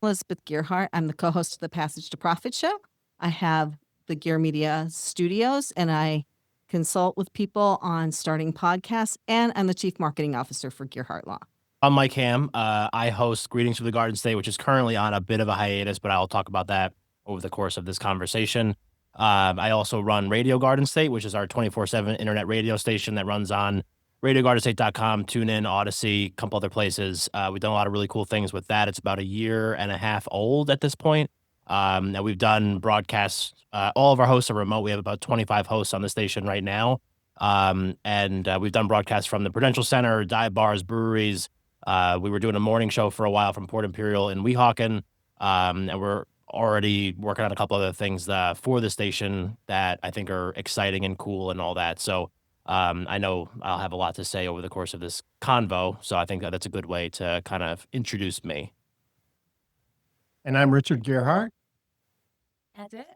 Elizabeth Gearhart. I'm the co-host of the Passage to Profit show. I have the Gear Media Studios, and I consult with people on starting podcasts, and I'm the Chief Marketing Officer for Gearhart Law. I'm Mike Ham. I host Greetings from the Garden State, which is currently on a bit of a hiatus, but I'll talk about that over the course of this conversation. I also run Radio Garden State, which is our 24/7 internet radio station that runs on RadioGardenState.com, TuneIn, Odyssey, a couple other places. We've done a lot of really cool things with that. It's about a year and a half old at this point. And we've done broadcasts. All of our hosts are remote. We have about 25 hosts on the station right now. And we've done broadcasts from the Prudential Center, dive bars, breweries. We were doing a morning show for a while from Port Imperial in Weehawken. And we're already working on a couple other things for the station that I think are exciting and cool and all that. So I know I'll have a lot to say over the course of this convo. So I think that's a good way to kind of introduce me. And I'm Richard Gearhart. That's it.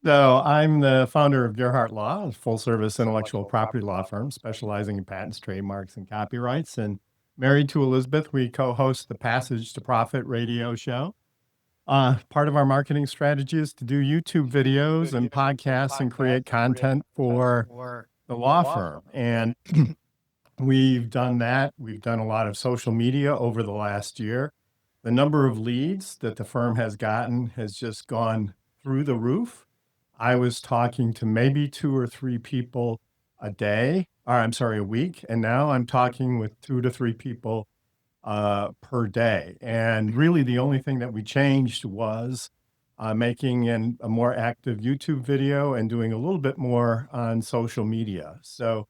So I'm the founder of Gearhart Law, a full-service intellectual property law firm specializing in patents, trademarks, and copyrights. And married to Elizabeth, we co-host the Passage to Profit radio show. Part of our marketing strategy is to do YouTube videos and podcasts and create content for the law firm. And we've done that. We've done a lot of social media over the last year. The number of leads that the firm has gotten has just gone through the roof. I was talking to maybe 2 or 3 people a week. And now I'm talking with 2 to 3 people per day. And really the only thing that we changed was making a more active YouTube video and doing a little bit more on social media. So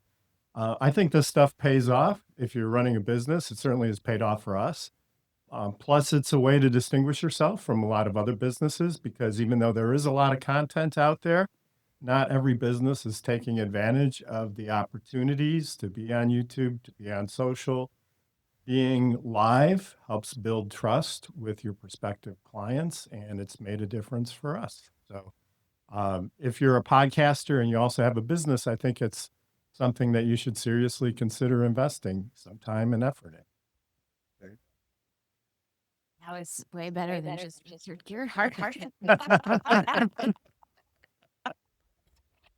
I think this stuff pays off. If you're running a business, it certainly has paid off for us. Plus, it's a way to distinguish yourself from a lot of other businesses, because even though there is a lot of content out there, not every business is taking advantage of the opportunities to be on YouTube, to be on social. Being live helps build trust with your prospective clients, and it's made a difference for us. So if you're a podcaster and you also have a business, I think it's something that you should seriously consider investing some time and effort in. That was way better than just Richard Gearhart.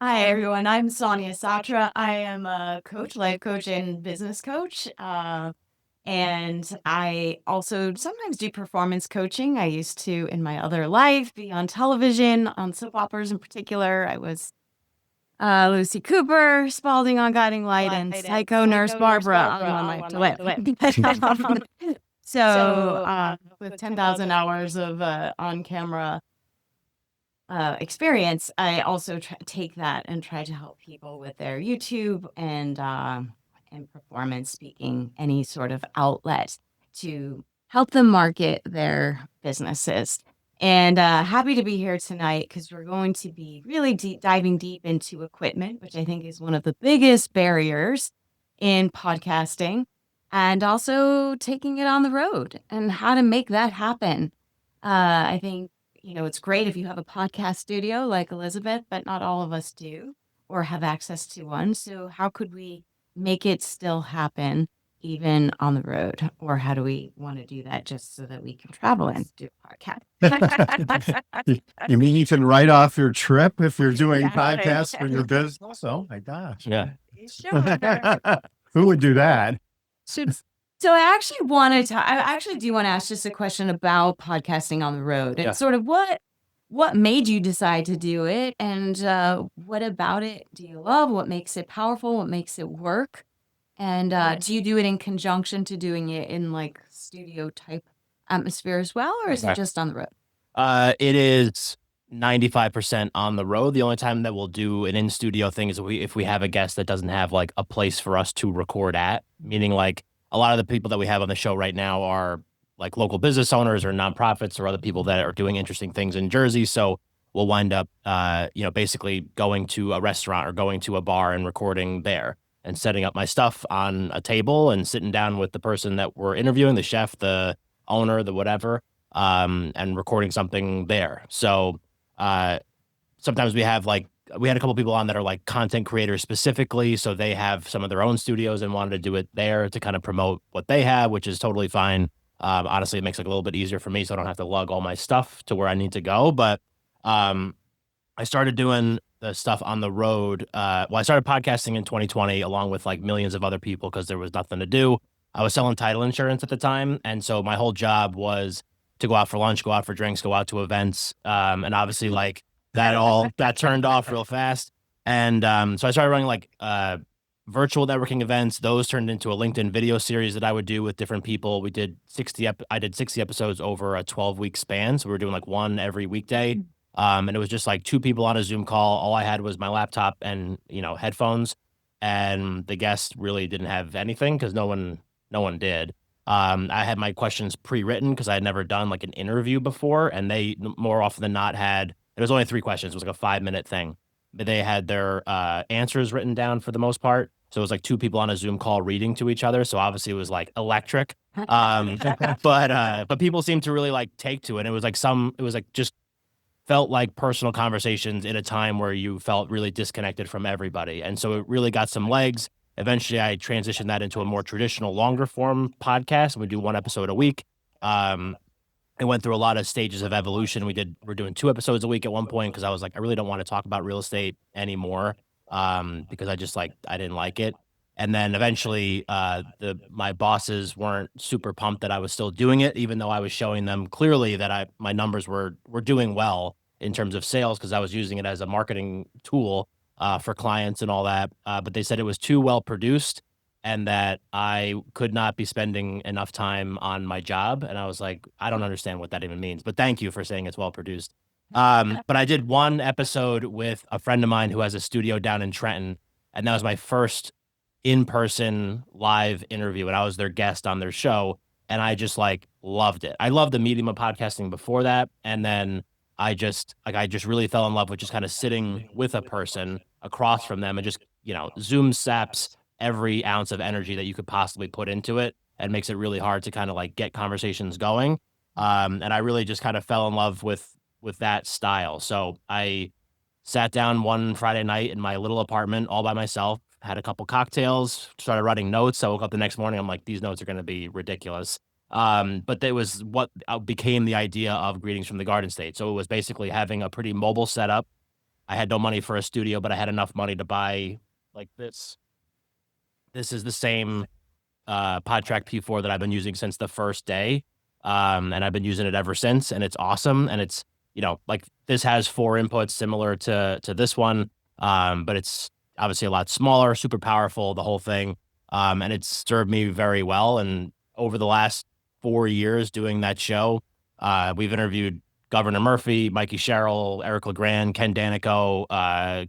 Hi, everyone. I'm Sonia Satra. I am a coach, life coach, and business coach. And I also sometimes do performance coaching. I used to, in my other life, be on television, on soap operas in particular. I was Lucy Cooper, Spalding on Guiding Light, and Psycho Nurse Barbara on One Life to Live. So with 10,000 hours of on-camera experience, I also take that and try to help people with their YouTube and performance speaking, any sort of outlet to help them market their businesses. And happy to be here tonight because we're going to be really diving deep into equipment, which I think is one of the biggest barriers in podcasting, and also taking it on the road and how to make that happen. I think, it's great if you have a podcast studio like Elizabeth, but not all of us do or have access to one. So how could we make it still happen even on the road? Or how do we want to do that just so that we can travel and do a podcast? You mean you can write off your trip if you're doing podcasts for your business? Oh my gosh. Yeah. Sure. Who would do that? So I actually do want to ask just a question about podcasting on the road and sort of what made you decide to do it, and what about it do you love? What makes it powerful? What makes it work? And do you do it in conjunction to doing it in like studio type atmosphere as well, or is it just on the road? It is 95% on the road. The only time that we'll do an in-studio thing is if we have a guest that doesn't have like a place for us to record at, meaning like a lot of the people that we have on the show right now are like local business owners or nonprofits or other people that are doing interesting things in Jersey. So we'll wind up, basically going to a restaurant or going to a bar and recording there and setting up my stuff on a table and sitting down with the person that we're interviewing, the chef, the owner, the whatever, and recording something there. So sometimes we have like we had a couple people on that are like content creators specifically. So they have some of their own studios and wanted to do it there to kind of promote what they have, which is totally fine. Honestly, it makes it a little bit easier for me, so I don't have to lug all my stuff to where I need to go. But I started doing the stuff on the road. I started podcasting in 2020 along with like millions of other people because there was nothing to do. I was selling title insurance at the time. And so my whole job was to go out for lunch, go out for drinks, go out to events. And obviously like that all got turned off real fast. And so I started running like virtual networking events. Those turned into a LinkedIn video series that I would do with different people. We did I did 60 episodes over a 12-week span. So we were doing like one every weekday. And it was just like 2 people on a Zoom call. All I had was my laptop and, headphones. And the guest really didn't have anything because no one did. I had my questions pre-written because I had never done like an interview before. And they more often than not it was only 3 questions. It was like a 5-minute thing. But they had their answers written down for the most part. So it was like 2 people on a Zoom call reading to each other. So obviously it was like electric. But people seemed to really like take to it. And it was like just felt like personal conversations in a time where you felt really disconnected from everybody. And so it really got some legs. Eventually I transitioned that into a more traditional longer form podcast. We do 1 episode a week. It went through a lot of stages of evolution. We're doing 2 episodes a week at one point because I was like, I really don't want to talk about real estate anymore because I didn't like it. And then eventually my bosses weren't super pumped that I was still doing it, even though I was showing them clearly that my numbers were doing well in terms of sales because I was using it as a marketing tool for clients and all that. But they said it was too well produced and that I could not be spending enough time on my job. And I was like, I don't understand what that even means, but thank you for saying it's well produced. But I did 1 episode with a friend of mine who has a studio down in Trenton, and that was my first in-person live interview, and I was their guest on their show, and I just like loved it. I loved the medium of podcasting before that, and then I just really fell in love with just kind of sitting with a person across from them and just, Zoom saps every ounce of energy that you could possibly put into it and makes it really hard to kind of like get conversations going. And I really just kind of fell in love with that style. So I sat down one Friday night in my little apartment all by myself, had a couple cocktails, started writing notes. I woke up the next morning. I'm like, these notes are going to be ridiculous. But that was what became the idea of Greetings from the Garden State. So it was basically having a pretty mobile setup. I had no money for a studio, but I had enough money to buy like this. This is the same PodTrack P4 that I've been using since the first day. And I've been using it ever since. And it's awesome. And it's, like this has 4 inputs similar to this one. But it's obviously a lot smaller, super powerful, the whole thing. And it's served me very well. And over the last 4 years doing that show, we've interviewed Governor Murphy, Mikey Sherrill, Eric LeGrand, Ken Danico,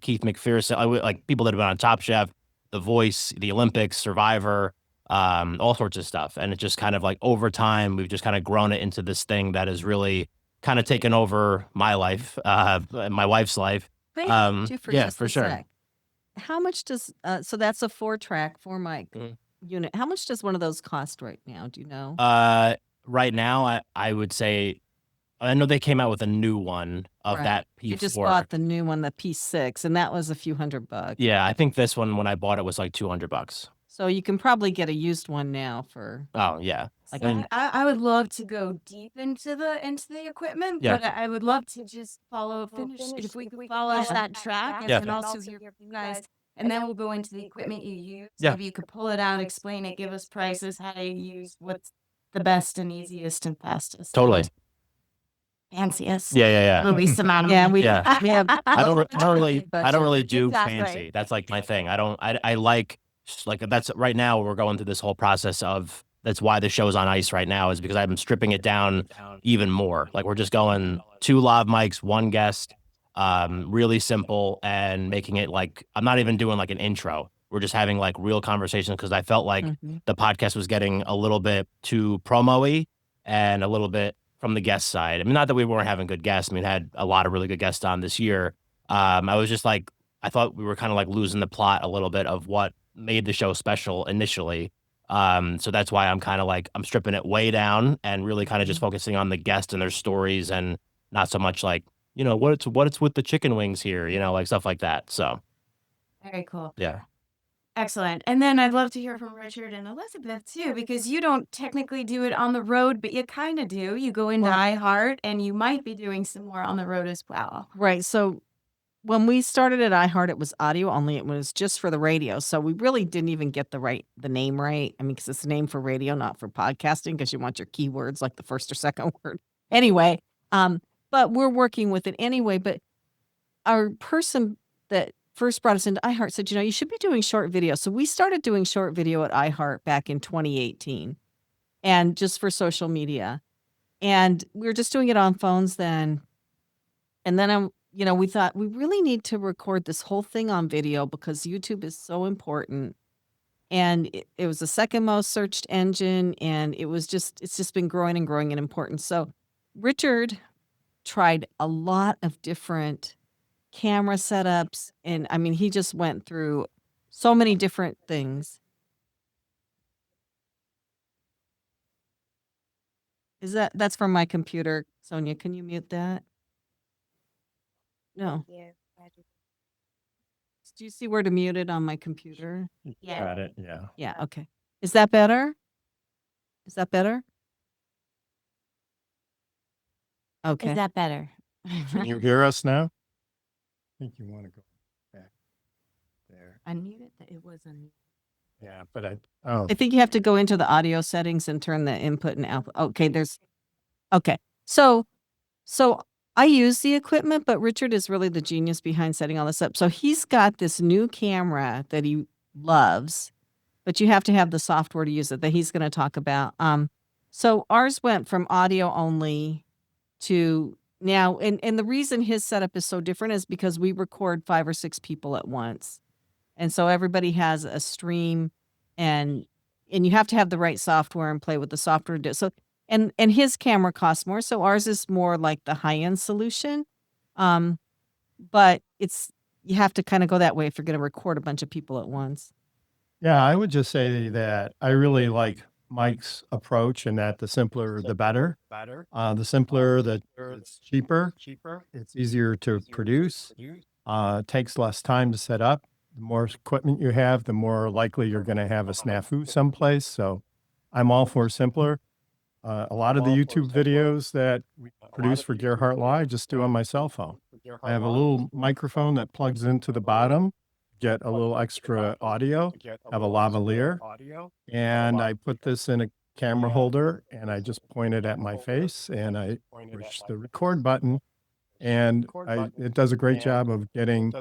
Keith McPherson, like people that have been on Top Chef, The Voice, the Olympics, Survivor, all sorts of stuff. And it just kind of like over time, we've just kind of grown it into this thing that has really kind of taken over my life, and my wife's life. Thank you for yeah, just for a sure. sec. How much does so that's a 4-track 4-mic unit. How much does one of those cost right now? Do you know? Right now, I would say, I know they came out with a new one of Right. that I just P4. bought the new one, the P6, and that was a few $100. Yeah, I think this one, when I bought it, was like $200. So you can probably get a used one now for Oh, yeah. like And- I would love to go deep into the equipment, Yeah. but I would love to just if we could follow that track and Yeah. then also hear from you guys. And then we'll go into the equipment you use. Yeah. Maybe you could pull it out, explain it, give us prices, how to use what's the best and easiest and fastest. Totally. Fanciest. Yeah. The least amount of yeah, money. we Yeah. we have I don't really do Exactly. fancy. That's like my thing. I like that's right now we're going through this whole process of, that's why the show's on ice right now, is because I'm stripping it down even more. Like we're just going 2 lav mics, 1 guest, really simple, and making it like, I'm not even doing like an intro. We're just having like real conversations because I felt like the podcast was getting a little bit too promo-y and a little bit from the guest side. I mean, not that we weren't having good guests. I mean, had a lot of really good guests on this year. I was just like, I thought we were kind of like losing the plot a little bit of what made the show special initially. So that's why I'm kind of like, I'm stripping it way down and really kind of just focusing on the guests and their stories and not so much like, what's with the chicken wings here, like stuff like that. So Very cool. yeah. Excellent. And then I'd love to hear from Richard and Elizabeth too, because you don't technically do it on the road, but you kind of do. You go into Well- iHeart and you might be doing some more on the road as well. Right. So when we started at iHeart, it was audio only. It was just for the radio. So we really didn't even get the name right. I mean, because it's a name for radio, not for podcasting, because you want your keywords like the first or second word. Anyway, but we're working with it anyway. But our person that first brought us into iHeart said, you should be doing short video. So we started doing short video at iHeart back in 2018, and just for social media. And we were just doing it on phones then. And then we thought we really need to record this whole thing on video because YouTube is so important. And it was the second most searched engine, and it's just been growing and growing in importance. So Richard tried a lot of different camera setups, and I mean, he just went through so many different things. That's from my computer? Sonia, can you mute that? No. Yeah. Do you see where to mute it on my computer? Yeah. Got it. Yeah. Yeah, okay. Is that better? Is that better? Okay. Is that better? Can you hear us now? I think you want to go back there. Unmute it? It was unmuted. Yeah, but I think you have to go into the audio settings and turn the input and output. Okay. So I use the equipment, but Richard is really the genius behind setting all this up. So he's got this new camera that he loves, but you have to have the software to use it that he's going to talk about. So ours went from audio only to now, and the reason his setup is so different is because we record 5 or 6 people at once. And so everybody has a stream, and you have to have the right software and play with the software to do it. So and his camera costs more, so ours is more like the high-end solution. But you have to kind of go that way if you're going to record a bunch of people at once. yeah, I would just say that I really like Mike's approach, and that the simpler, the better. The simpler, it's cheaper. It's easier to produce. Takes less time to set up. The more equipment you have, the more likely you're going to have a snafu someplace. So I'm all for simpler. A lot of the YouTube videos that we produce for Gerhardt Law, I just do on my cell phone. I have a little microphone that plugs into the bottom, get a little extra audio, have a lavalier, and I put this in a camera holder, and I just point it at my face, and I push the record button, and it does a great job of getting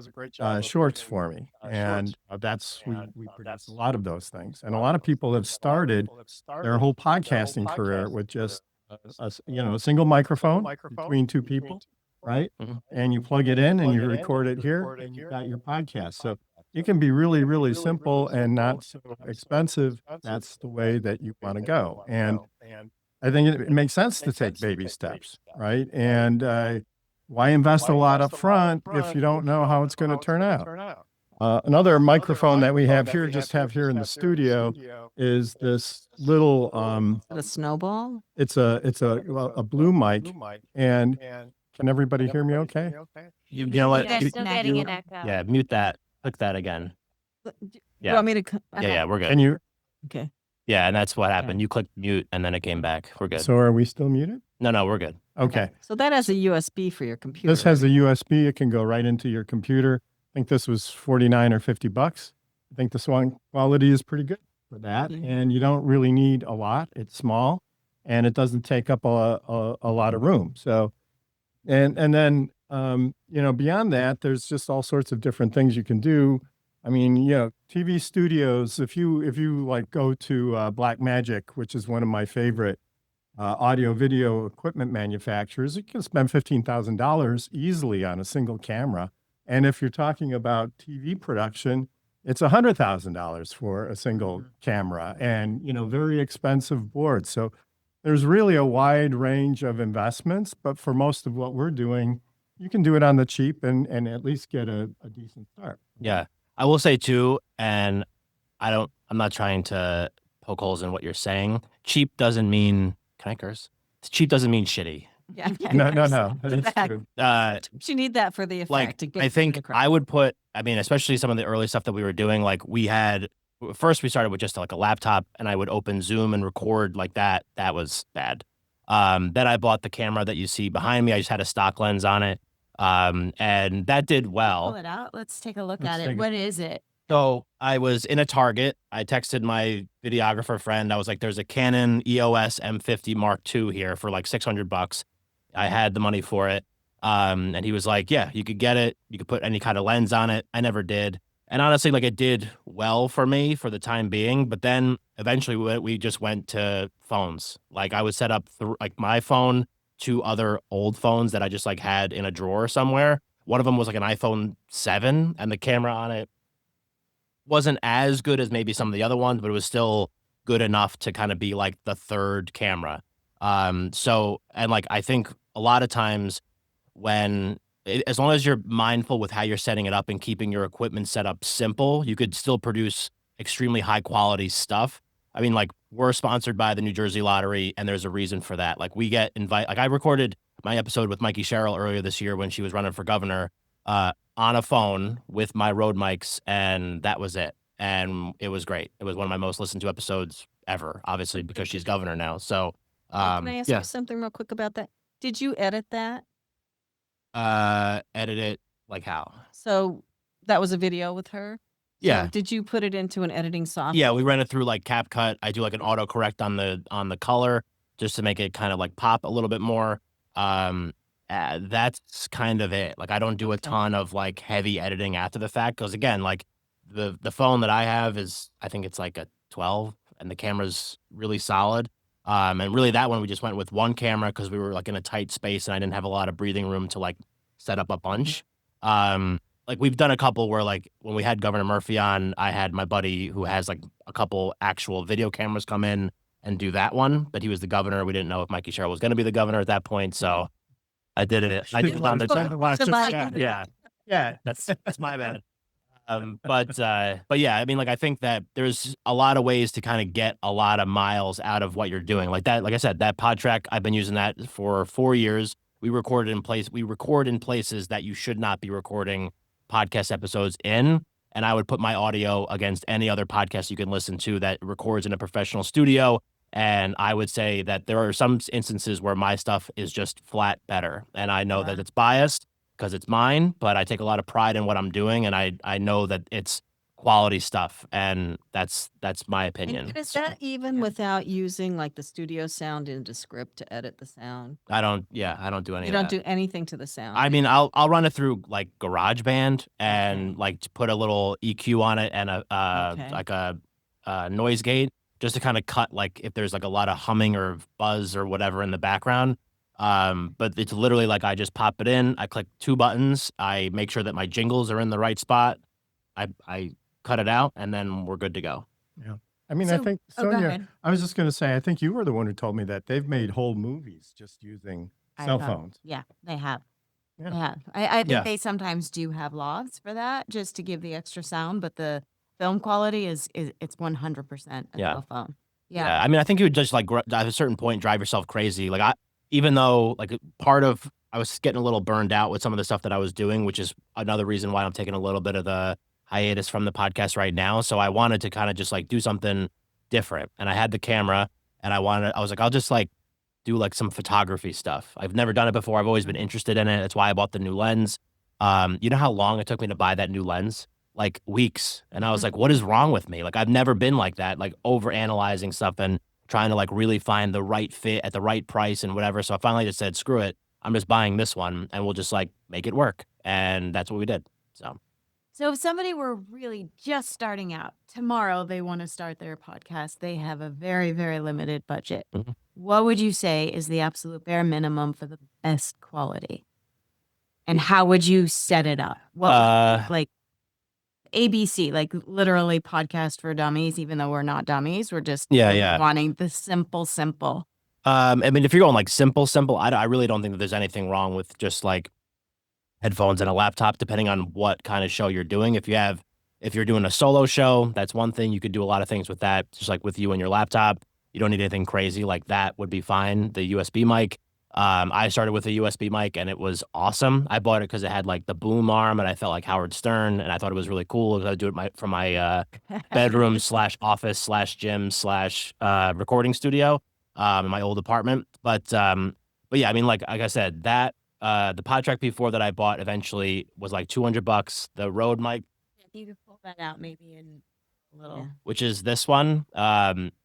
shorts for me. And we produce a lot of those things. And a lot of people have started their whole podcasting career with just a single microphone between 2 people, right? Mhm. And you plug it in and you record it here, and you got your podcast. So it can be really, really simple and not so expensive. That's the way that you want to go. And I think it makes sense to take baby steps, right? And why invest a lot up front if you don't know how it's going to turn out? Another microphone that we have here in the studio is this little The snowball? it's a blue mic. And can everybody hear me okay? You know what? They're still getting an echo. Yeah, mute that. Click that again. You Yeah. want me to? Yeah, we're good. Can you Okay. Yeah, and that's what happened. You clicked mute and then it came back. We're good. So are we still muted? No, we're good. Okay. So that has a USB for your computer. This has a USB. It can go right into your computer. I think this was 49 or 50 bucks. I think the sound quality is pretty good for that. Mhm. And you don't really need a lot. It's small and it doesn't take up a lot of room. So, and then, beyond that, there's just all sorts of different things you can do. I mean, TV studios, if you like go to Blackmagic, which is one of my favorite audio video equipment manufacturers, you can spend $15,000 easily on a single camera. And if you're talking about TV production, it's $100,000 for a single camera and, very expensive boards. So there's really a wide range of investments, but for most of what we're doing, you can do it on the cheap and at least get a decent start. Yeah. I will say too, and I'm not trying to poke holes in what you're saying. Cheap doesn't mean, can I curse? Cheap doesn't mean shitty. Yeah. No. It's Back. true. You need that for the effect. Like, to get I think across. I would put, I mean, especially some of the early stuff that we were doing, like first we started with just like a laptop and I would open Zoom and record like that. That was bad. Then I bought the camera that you see behind me. I just had a stock lens on it. And that did Pull well. it out. Let's take a look Let's at take it. a- What is it? So I was in a Target. I texted my videographer friend. I was like, there's a Canon EOS M50 Mark II here for like $600. I had the money for it. And he was like, yeah, you could get it. You could put any kind of lens on it. I never did. And honestly, like it did well for me for the time being. But then eventually we just went to phones. Like I would set up like my phone to other old phones that I just like had in a drawer somewhere. One of them was like an iPhone 7 and the camera on it wasn't as good as maybe some of the other ones, but it was still good enough to kind of be like the third camera. So, and like, I think a lot of times as long as you're mindful with how you're setting it up and keeping your equipment set up simple, you could still produce extremely high quality stuff. I mean, like we're sponsored by the New Jersey Lottery and there's a reason for that. Like we get like I recorded my episode with Mikey Sherrill earlier this year when she was running for governor, on a phone with my Rode mics, and that was it. And it was great. It was one of my most listened to episodes ever, obviously, because she's governor now. So, Can I ask yeah, you something real quick about that? Did you edit that? edit it like how? So that was a video with her? Yeah. So did you put it into an editing software? Yeah, we ran it through like CapCut. I do like an autocorrect on the color just to make it kind of like pop a little bit more. That's kind of it. Like I don't do a ton of like heavy editing after the fact because again, like the phone that I have is I think it's like a 12 and the camera's really solid. And really that one we just went with one camera because we were like in a tight space and I didn't have a lot of breathing room to like set up a bunch. Like we've done a couple where like when we had Governor Murphy on, I had my buddy who has like a couple actual video cameras come in and do that one, but he was the governor. We didn't know if Mikey Sherrill was going to be the governor at that point, so I did it. I did it on the yeah. That's my bad. But yeah, I mean, like I think that there's a lot of ways to kind of get a lot of miles out of what you're doing. Like that, like I said, that pod track, I've been using that for 4 years. We record in places that you should not be recording podcast episodes in. And I would put my audio against any other podcast you can listen to that records in a professional studio. And I would say that there are some instances where my stuff is just flat better. And I know that it's biased because it's mine, but I take a lot of pride in what I'm doing. And I know that it's quality stuff. And that's my opinion. And is that even without using like the studio sound into script to edit the sound? I don't do any You of that. don't do anything to the sound. I mean, I'll run it through like GarageBand and like to put a little EQ on it and like a noise gate just to kind of cut like if there's like a lot of humming or buzz or whatever in the background. But it's literally like I just pop it in, I click 2 buttons, I make sure that my jingles are in the right spot, I cut it out, and then we're good to go. Yeah. I mean, I think, go Sonia, ahead. I was just going to say, I think you were the one who told me that they've made whole movies just using cell phones. Yeah, they have. Yeah. They have. I think Yeah. they sometimes do have logs for that just to give the extra sound, but the film quality is it's 100% a Yeah. cell phone. Yeah. Yeah. I mean, I think you would just like at a certain point drive yourself crazy. Like even though like I was getting a little burned out with some of the stuff that I was doing, which is another reason why I'm taking a little bit of the hiatus from the podcast right now. So I wanted to kind of just like do something different. And I had the camera and I was like, I'll just like do like some photography stuff. I've never done it before. I've always been interested in it. That's why I bought the new lens. You know how long it took me to buy that new lens? Like weeks. And I was like, what is wrong with me? Like I've never been like that, like over analyzing stuff and trying to like really find the right fit at the right price and whatever. So I finally just said, screw it. I'm just buying this one and we'll just like make it work. And that's what we did. So if somebody were really just starting out, tomorrow they want to start their podcast, they have a very, very limited budget. Mhm. What would you say is the absolute bare minimum for the best quality? And how would you set it up? What like ABC, like literally podcast for dummies, even though we're not dummies, we're just wanting the simple. I mean, if you're going like simple, I really don't think that there's anything wrong with just like headphones and a laptop, depending on what kind of show you're doing. If you're doing a solo show, that's one thing. You could do a lot of things with that, just like with you and your laptop. You don't need anything crazy like that would be fine. The USB mic. I started with a USB mic and it was awesome. I bought it because it had like the boom arm and I felt like Howard Stern and I thought it was really cool because I do it from my bedroom / office / gym / recording studio in my old apartment. But yeah, I mean, like I said, that the PodTrack P4 that I bought eventually was like $200. The Rode mic, If you could pull that out maybe in a little. which is this one,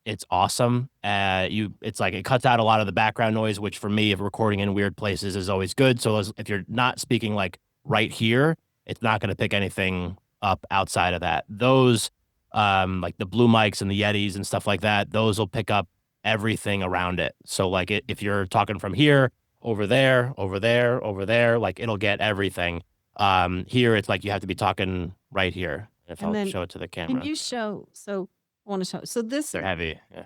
it's awesome. It's like it cuts out a lot of the background noise, which for me, if recording in weird places is always good. So if you're not speaking like right here, it's not going to pick anything up outside of that. Those, like the Blue mics and the Yetis and stuff like that, those will pick up everything around it. So like if you're talking from here, over there, over there, over there, like it'll get everything. Here it's like you have to be talking right here. If And I'll then show it to the camera. Can you show? So I want to show. So this, They're heavy. Yeah.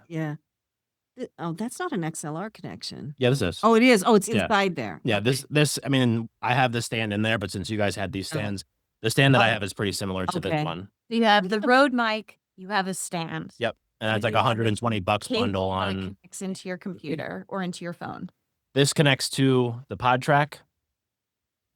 yeah. Oh, that's not an XLR connection. Yeah, this is. Oh, it is. Oh, it's Yeah. inside there. Yeah, this, I mean, I have the stand in there, but since you guys had these stands, the stand that I have is pretty similar to this Okay. one. So you have the Rode mic, you have a stand. Yep. And that's like you have a $120 bundle Cable that on. connects into your computer or into your phone, This connects to the PodTrack.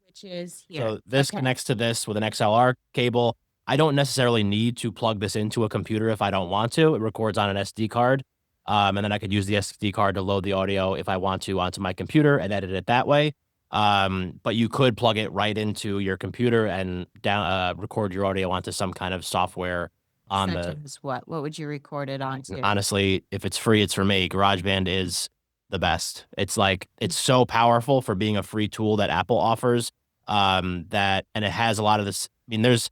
which is here. So this Okay. connects to this with an XLR cable. I don't necessarily need to plug this into a computer if I don't want to. It records on an SD card. And then I could use the SD card to load the audio if I want to onto my computer and edit it that way. But you could plug it right into your computer and record your audio onto some kind of software on Such the. as what? What would you record it onto? Honestly, if it's free, it's for me. GarageBand is the best. It's like it's so powerful for being a free tool that Apple offers. And it has a lot of this. I mean, there's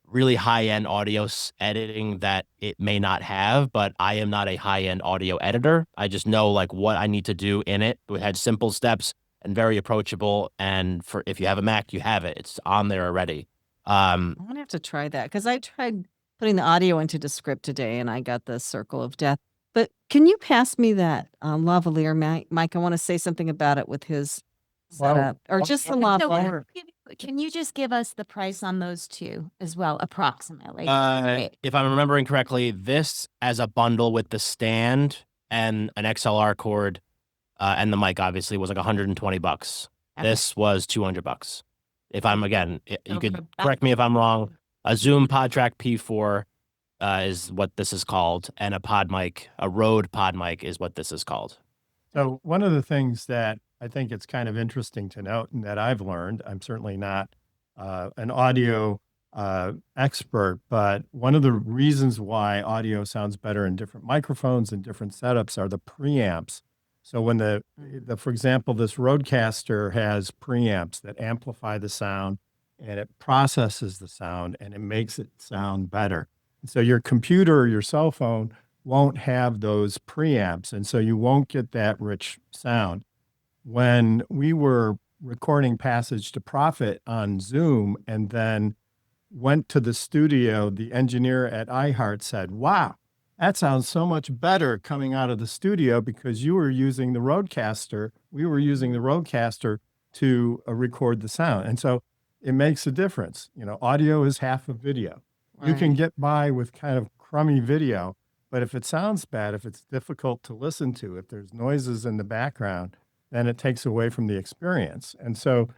really high-end audio editing that it may not have, but I am not a high-end audio editor. I just know like what I need to do in it. It had simple steps and very approachable. And for if you have a Mac, you have it. It's on there already. I'm gonna have to try that because I tried putting the audio into Descript today and I got the circle of death. But can you pass me that lavalier mic? I want to say something about it with his Well, setup, or just the So, lavalier. can you just give us the price on those two as well, approximately? If I'm remembering correctly, this as a bundle with the stand and an XLR cord and the mic obviously was like $120. Okay. This was $200. If I'm again, you So could for that- correct me if I'm wrong. A Zoom PodTrack P4 is what this is called, and a Rode pod mic is what this is called. So one of the things that I think it's kind of interesting to note and that I've learned, I'm certainly not an audio expert, but one of the reasons why audio sounds better in different microphones and different setups are the preamps. So when for example, this Rodecaster has preamps that amplify the sound and it processes the sound and it makes it sound better. So your computer or your cell phone won't have those preamps, and so you won't get that rich sound. When we were recording Passage to Profit on Zoom and then went to the studio, the engineer at iHeart said, "Wow, that sounds so much better coming out of the studio because you were using the Rodecaster. We were using the Rodecaster to record the sound." And so it makes a difference. Audio is half of video. You can get by with kind of crummy video, but if it sounds bad, if it's difficult to listen to, if there's noises in the background, then it takes away from the experience. And so,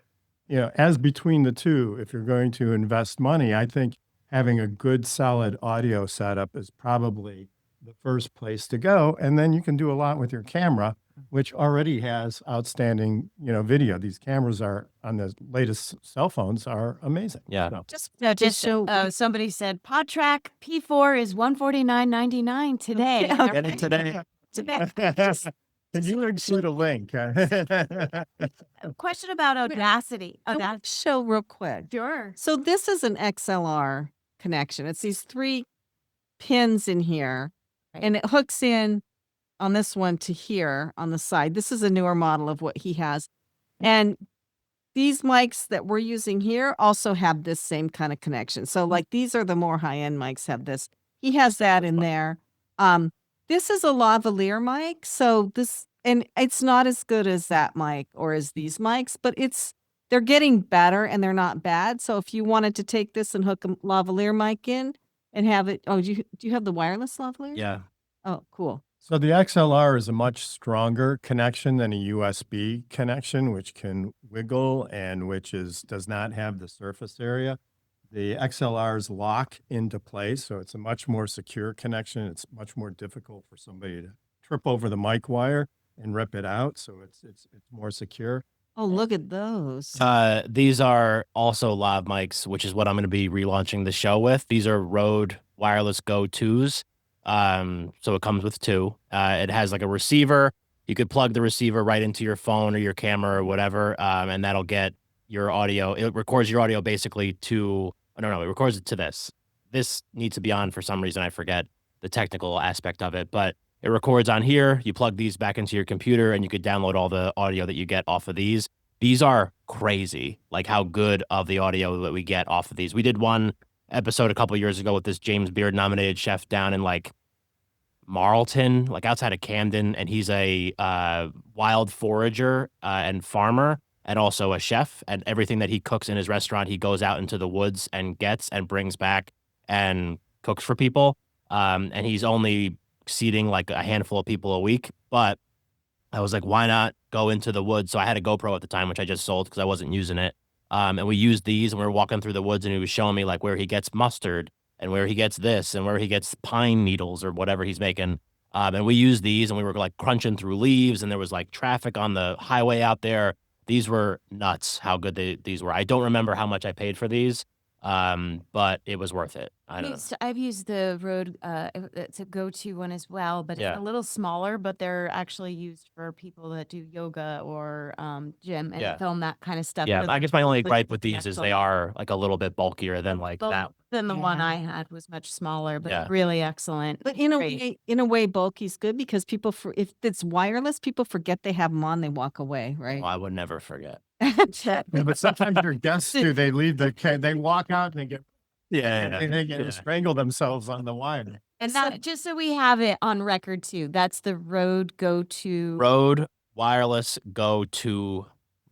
as between the two, if you're going to invest money, I think having a good, solid audio setup is probably the first place to go. And then you can do a lot with your camera, which already has outstanding, video. These cameras are on the latest cell phones are amazing. Yeah. So, Just show- somebody said PodTrack P4 is $149.99 today. Get it today. can you include a link? Question about Audacity. Show real quick. Sure. So this is an XLR connection. It's these 3 pins in here, Right. and it hooks in on this one to here on the side. This is a newer model of what he has. And these mics that we're using here also have this same kind of connection. So like these are the more high-end mics have this. He has that in there. This is a lavalier mic. So and it's not as good as that mic or as these mics, but they're getting better and they're not bad. So if you wanted to take this and hook a lavalier mic in and have it, do you have the wireless lavalier? Yeah. Oh, cool. So the XLR is a much stronger connection than a USB connection, which can wiggle and does not have the surface area. The XLRs lock into place, so it's a much more secure connection. It's much more difficult for somebody to trip over the mic wire and rip it out, so it's more secure. Oh, look at those. These are also lav mics, which is what I'm going to be relaunching the show with. These are Rode Wireless Go 2s. So it comes with two. It has like a receiver. You could plug the receiver right into your phone or your camera or whatever, and that'll get your audio. It records your audio basically to, no, it records it to this. This needs to be on for some reason. I forget the technical aspect of it, but it records on here. You plug these back into your computer and you could download all the audio that you get off of these. These are crazy, like how good of the audio that we get off of these. We did one episode a couple of years ago with this James Beard nominated chef down in like Marlton, like outside of Camden, and he's a wild forager and farmer and also a chef, and everything that he cooks in his restaurant, he goes out into the woods and gets and brings back and cooks for people. And he's only seating like a handful of people a week, but I was like, why not go into the woods? So I had a GoPro at the time, which I just sold because I wasn't using it. And we used these and we were walking through the woods and he was showing me like where he gets mustard and where he gets this and where he gets pine needles or whatever he's making. And we used these and we were like crunching through leaves and there was like traffic on the highway out there. These were nuts how good these were. I don't remember how much I paid for these, but it was worth it. I don't know. I've used the Rode, it's a go-to one as well, but Yeah. it's a little smaller, but they're actually used for people that do yoga or gym and Yeah. film that kind of stuff. Yeah, because I guess my only the- gripe with the these is actual- they are like a little bit bulkier than like that. Then the one Yeah. I had was much smaller, but Yeah. really excellent. But Great. in a way, bulky's good because if it's wireless, people forget they have them on, they walk away, right? I would never forget. Yeah, but sometimes your guests do. They leave they walk out and they get Yeah. strangle themselves on the wire. And that, just so we have it on record too, that's the Rode Go-To. Rode Wireless Go 2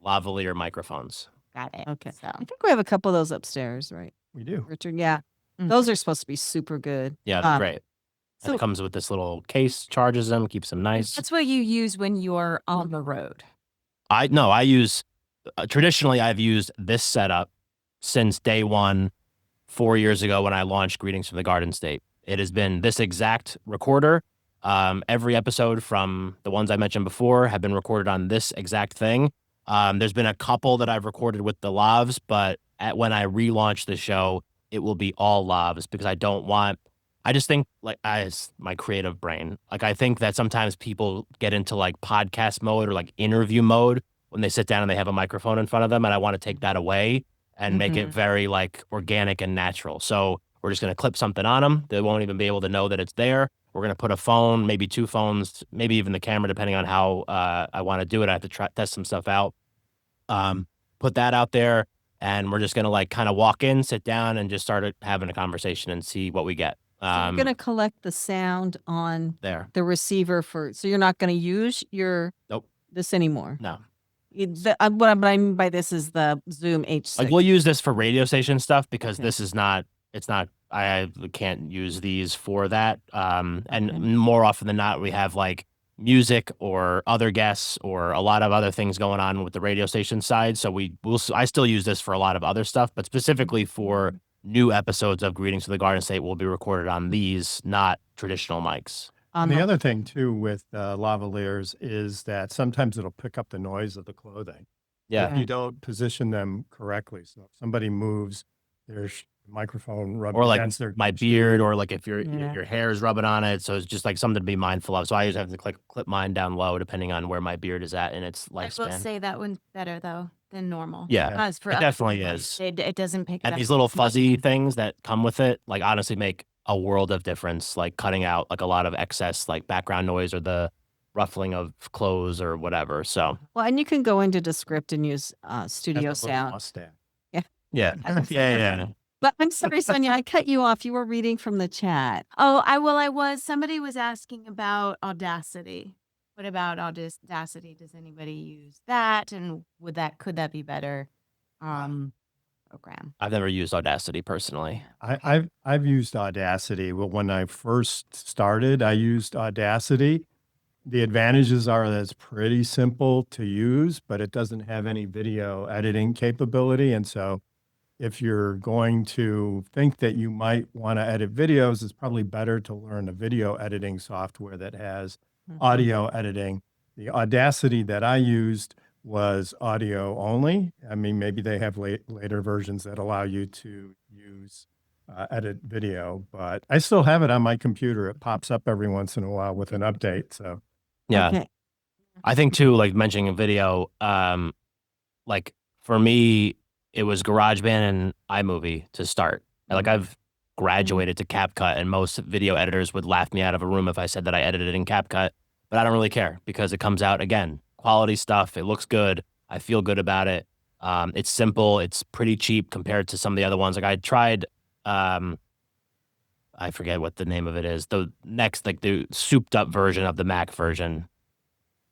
lavalier microphones. Got it. Okay. So. I think we have a couple of those upstairs, right, We do. Richard? Yeah. Mhm. Those are supposed to be super good. Yeah, they're great. And so- it comes with this little case, charges them, keeps them nice. That's what you use when you're on the road. I use traditionally I've used this setup since day one, 4 years ago when I launched Greetings from the Garden State. It has been this exact recorder. Every episode from the ones I mentioned before have been recorded on this exact thing. There's been a couple that I've recorded with the lavs, but when I relaunch the show, it will be all lavs because I just think like as my creative brain, like I think that sometimes people get into like podcast mode or like interview mode when they sit down and they have a microphone in front of them. And I want to take that away and make it very like organic and natural. So we're just going to clip something on them. They won't even be able to know that it's there. We're going to put a phone, maybe two phones, maybe even the camera, depending on how I want to do it. I have to test some stuff out. Put that out there and we're just going to like kind of walk in, sit down and just start having a conversation and see what we get. So you're going to collect the sound on There. the receiver so you're not going to use this anymore. No. What I mean by this is the Zoom H6. Like we'll use this for radio station stuff because this is I can't use these for that. And more often than not, we have like music or other guests or a lot of other things going on with the radio station side. So I still use this for a lot of other stuff, but specifically for new episodes of Greetings to the Garden State will be recorded on these, not traditional mics. And the other thing too with lavaliers is that sometimes it'll pick up the noise of the clothing. Yeah. If you don't position them correctly. So if somebody moves, their microphone rubbed Or like against their my beard, or like if your hair is rubbing on it. So it's just like something to be mindful of. So I usually have to clip mine down low depending on where my beard is at in its I will lifespan. say that one's better though than normal. Yeah, Because for it us, definitely is. It doesn't pick it And up. these little fuzzy things that come with it, like honestly make a world of difference, like cutting out like a lot of excess like background noise or the ruffling of clothes or whatever. So Well, and you can go into Descript and use studio That's a little sound. mustache. yeah. But I'm sorry, Sonia, I cut you off. You were reading from the chat. Oh, I was. Somebody was asking about Audacity. What about Audacity? Does anybody use that? And could that be better? program. I've never used Audacity personally. I've used Audacity. Well, when I first started, I used Audacity. The advantages are that it's pretty simple to use, but it doesn't have any video editing capability. And so if you're going to think that you might want to edit videos, it's probably better to learn a video editing software that has audio editing. The Audacity that I used was audio only. I mean, maybe they have later versions that allow you to use edit video, but I still have it on my computer. It pops up every once in a while with an update. So Yeah. Okay. I think too, like mentioning a video, like for me, it was GarageBand and iMovie to start. Like I've graduated to CapCut, and most video editors would laugh me out of a room if I said that I edited in CapCut, but I don't really care because it comes out again, quality stuff. It looks good. I feel good about it. It's simple. It's pretty cheap compared to some of the other ones. Like I tried, I forget what the name of it is. The next, like the souped up version of the Mac version.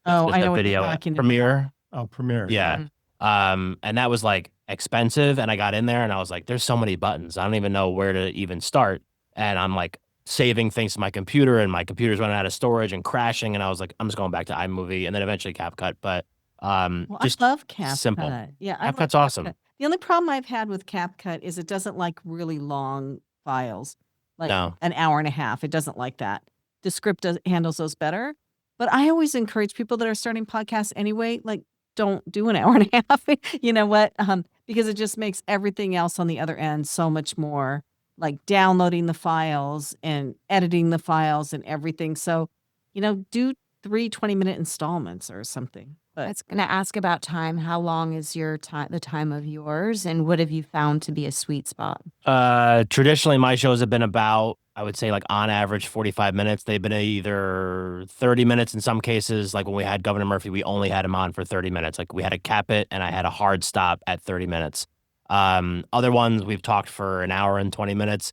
Oh, Just I a know what you're video talking about. Premiere. Premiere. Yeah. And that was like expensive. And I got in there and I was like, there's so many buttons. I don't even know where to even start. And I'm like saving things to my computer, and my computer's running out of storage and crashing. And I was like, I'm just going back to iMovie and then eventually CapCut. But Well, just I love CapCut. simple. Yeah, I love CapCut's awesome. CapCut. The only problem I've had with CapCut is it doesn't like really long files, like No. an hour and a half. It doesn't like that. Descript handles those better. But I always encourage people that are starting podcasts anyway, like don't do an hour and a half. You know what? Because it just makes everything else on the other end so much more, like downloading the files and editing the files and everything. So, do 3 20-minute installments or something. I But was going to ask about time. How long is your time, the time of yours, and what have you found to be a sweet spot? Traditionally, my shows have been about, I would say, like on average, 45 minutes. They've been either 30 minutes in some cases. Like when we had Governor Murphy, we only had him on for 30 minutes. Like we had to cap it, and I had a hard stop at 30 minutes. Other ones, we've talked for an hour and 20 minutes.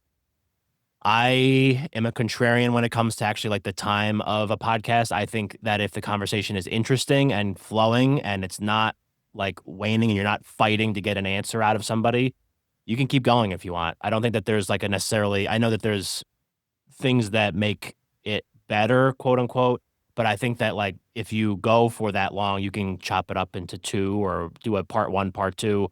I am a contrarian when it comes to actually like the time of a podcast. I think that if the conversation is interesting and flowing and it's not like waning and you're not fighting to get an answer out of somebody, you can keep going if you want. I don't think that there's like a necessarily, I know that there's things that make it better, quote unquote, but I think that like if you go for that long, you can chop it up into 2 or do a part 1, part 2.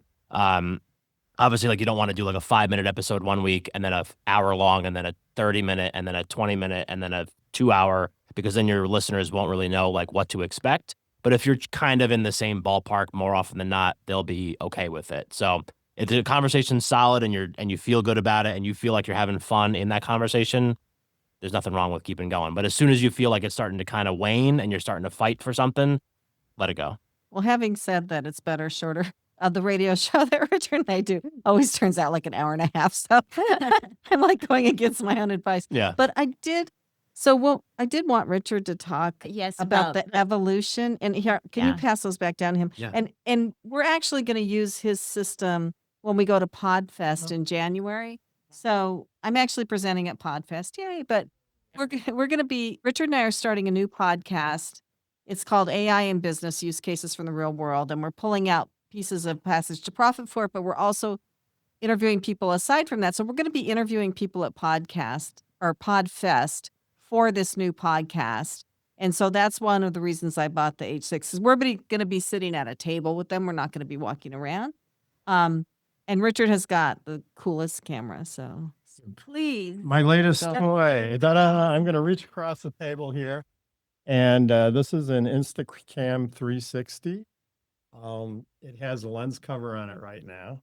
Obviously, like you don't want to do like a 5-minute episode one week and then a hour long and then a 30-minute and then a 20-minute and then a 2-hour, because then your listeners won't really know like what to expect. But if you're kind of in the same ballpark, more often than not, they'll be okay with it. So if the conversation's solid and you feel good about it and you feel like you're having fun in that conversation, there's nothing wrong with keeping going. But as soon as you feel like it's starting to kind of wane and you're starting to fight for something, let it go. well, having said that, it's better shorter. The radio show that Richard and I do always turns out like an hour and a half. So I'm like going against my own advice. Yeah. But I did want Richard to talk Yes, about the evolution. And here, can you Yeah. pass those back down to him? Yeah. And we're actually going to use his system when we go to PodFest in January. So I'm actually presenting at PodFest. Yay. But we're going to be, Richard and I are starting a new podcast. It's called AI in Business Use Cases from the Real World. And we're pulling out pieces of Passage to Profit for it, but we're also interviewing people aside from that. So we're going to be interviewing people at PodCast or PodFest for this new podcast. And so that's one of the reasons I bought the H6 is we're going to be sitting at a table with them. We're not going to be walking around. And Richard has got the coolest camera. So please. my latest Go. toy. Ta-da! I'm going to reach across the table here. And this is an Instacam 360. It has a lens cover on it right now.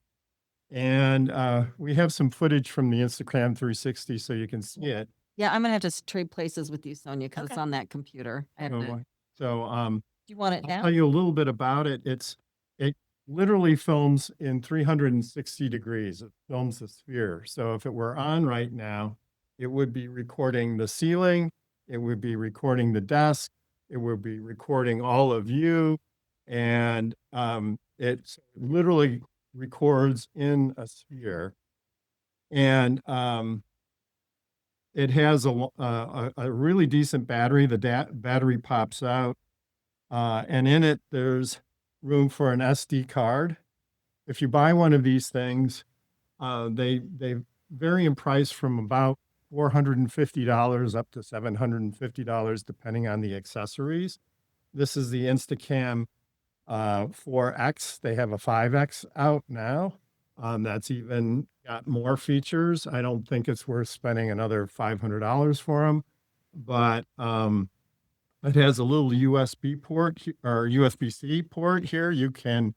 And we have some footage from the Instagram 360 so you can see it. Yeah, I'm going to have to trade places with you, Sonia, because it's Okay. on that computer. I have to- do So you want it I'll now? tell you a little bit about it. It literally films in 360 degrees. It films the sphere. So if it were on right now, it would be recording the ceiling. It would be recording the desk. It would be recording all of you. And it literally records in a sphere. And it has a really decent battery. The battery pops out. And in it, there's room for an SD card. if you buy one of these things, they vary in price from about $450 up to $750, depending on the accessories. This is the Instacam 4X. They have a 5X out now. That's even got more features. I don't think it's worth spending another $500 for them, but it has a little USB port or USB-C port here. You can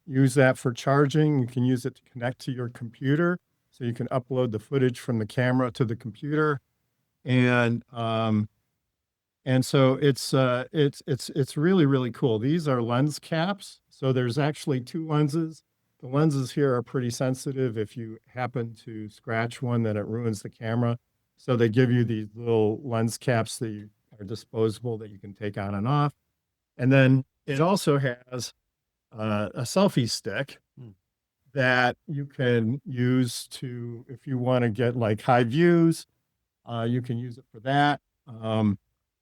use that for charging. You can use it to connect to your computer, so you can upload the footage from the camera to the computer, and so it's really, really cool. These are lens caps. So there's actually two lenses. The lenses here are pretty sensitive. If you happen to scratch one, then it ruins the camera. So they give you these little lens caps that are disposable that you can take on and off. And then it also has a selfie stick that you can use to, if you want to get like high views, you can use it for that.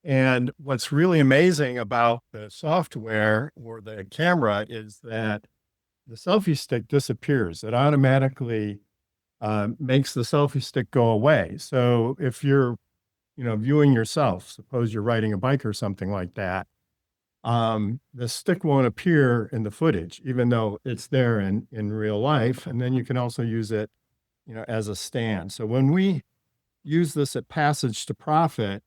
And what's really amazing about the software or the camera is that the selfie stick disappears. It automatically makes the selfie stick go away. So if you're, viewing yourself, suppose you're riding a bike or something like that, the stick won't appear in the footage, even though it's there in real life. And then you can also use it, as a stand. So when we use this at Passage to Profit,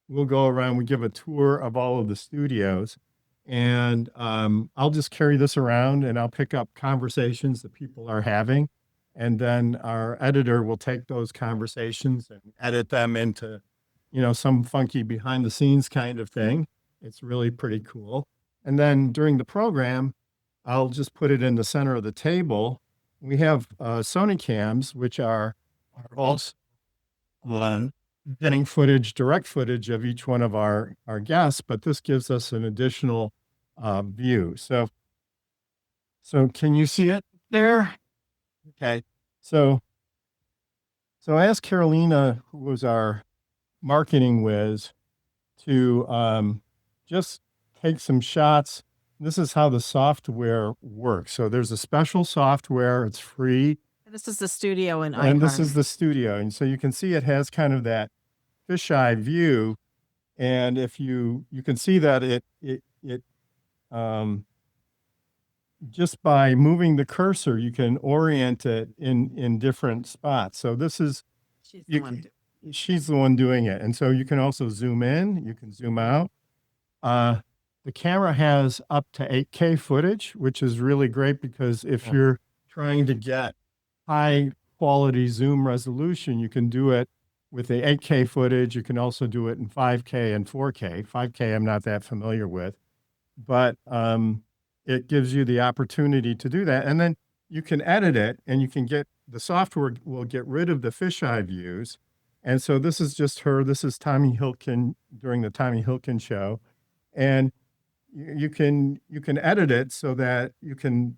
we'll go around, we give a tour of all of the studios, and I'll just carry this around and I'll pick up conversations that people are having. And then our editor will take those conversations and edit them into, some funky behind the scenes kind of thing. It's really pretty cool. And then during the program, I'll just put it in the center of the table. We have Sony cams, which are also getting direct footage of each one of our guests, but this gives us an additional view. So can you see it there? Okay. So I asked Carolina, who was our marketing whiz, to just take some shots. This is how the software works. So there's a special software. It's free. This is the studio in And this iCarve. is the studio. And so you can see it has kind of that fisheye view. And if you can see that it just by moving the cursor, you can orient it in different spots. So this is, she's the one doing it. And so you can also zoom in, you can zoom out. The camera has up to 8K footage, which is really great because if you're trying to get high quality zoom resolution, you can do it with the 8K footage. You can also do it in 5K and 4K. 5K I'm not that familiar with, but it gives you the opportunity to do that. And then you can edit it, and you can the software will get rid of the fisheye views. And so this is just her. This is Tommy Hilkin during the Tommy Hilkin show. And you can edit it so that you can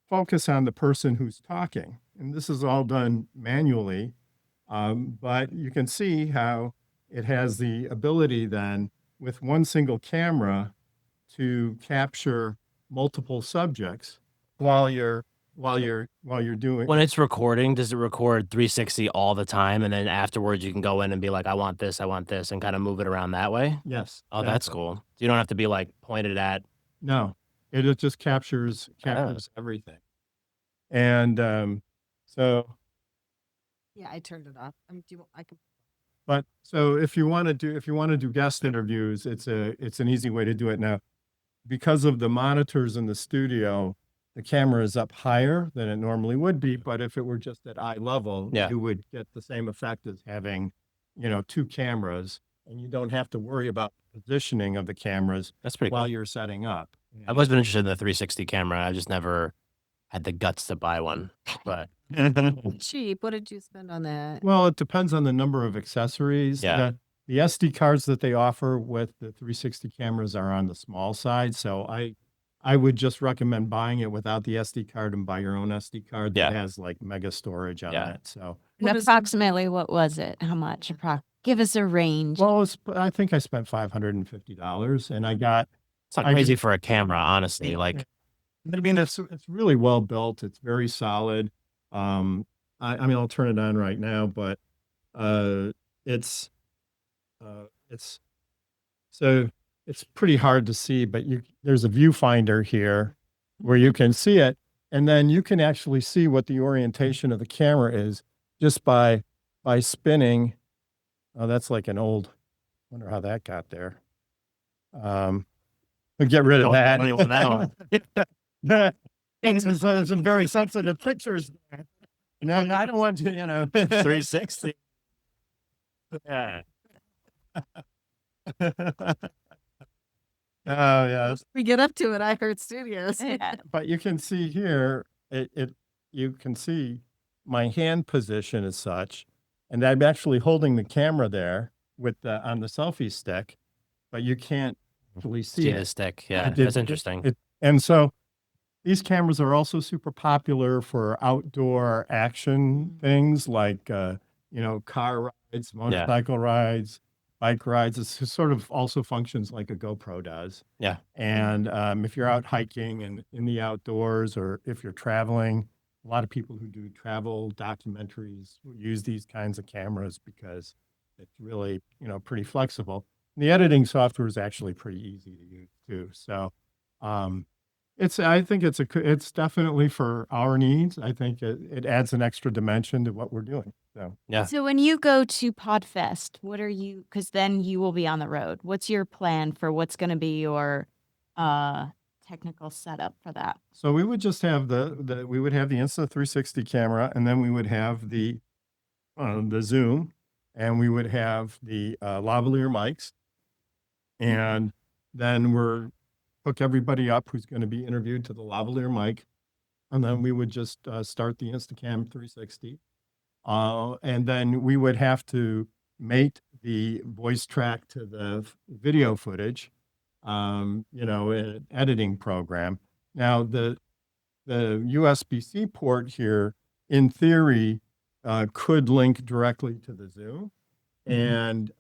focus on the person who's talking. And this is all done manually, but you can see how it has the ability then with one single camera to capture multiple subjects while you're doing. When it's recording, does it record 360 all the time? And then afterwards you can go in and be like, I want this, and kind of move it around that way? Yes. Oh, that's cool. So you don't have to be like pointed at. No, it just captures everything. And so. Yeah, I turned it off. I can. But so if you want to do guest interviews, it's an easy way to do it now. Because of the monitors in the studio, the camera is up higher than it normally would be. But if it were just at eye level, you would get the same effect as having, two cameras, and you don't have to worry about the positioning of the cameras. That's pretty while cool. You're setting up. I've always been interested in the 360 camera. I just never had the guts to buy one. But Cheap. What did you spend on that? Well, it depends on the number of accessories. Yeah. The SD cards that they offer with the 360 cameras are on the small side. So I would just recommend buying it without the SD card and buy your own SD card that has like mega storage on it. So Approximately, what was it? How much? Give us a range. well, I think I spent $550 and I got it's not crazy for a camera, honestly. Like I mean, it's really well built. It's very solid. I mean, I'll turn it on right now, but it's it's so it's pretty hard to see, but there's a viewfinder here where you can see it, and then you can actually see what the orientation of the camera is just by spinning. Oh, that's like an old. Wonder how that got there. We'll get rid of that. Don't want that one. Things some very sensitive pictures. No, I don't want to, 360. Yeah. Oh, yes. We get up to it, I Heart Studios. Yeah. But you can see here, you can see my hand position is such, and I'm actually holding the camera there on the selfie stick, but you can't actually see See it. the stick. Yeah, It did- that's interesting. And so these cameras are also super popular for outdoor action things like, car rides, motorcycle rides, bike rides. It sort of also functions like a GoPro does. Yeah. And if you're out hiking and in the outdoors, or if you're traveling, a lot of people who do travel documentaries use these kinds of cameras because it's really, pretty flexible. And the editing software is actually pretty easy to use too. So, I think it's definitely for our needs. I think it adds an extra dimension to what we're doing. So, Yeah. So when you go to PodFest, because then you will be on the road. What's your plan for what's going to be your technical setup for that? so we would just have we would have the Insta360 camera, and then we would have the Zoom, and we would have the lavalier mics, and then hook everybody up who's going to be interviewed to the lavalier mic, and then we would just start the Instacam 360, and then we would have to mate the voice track to the video footage, in an editing program. Now the USB-C port here, in theory, could link directly to the Zoom, and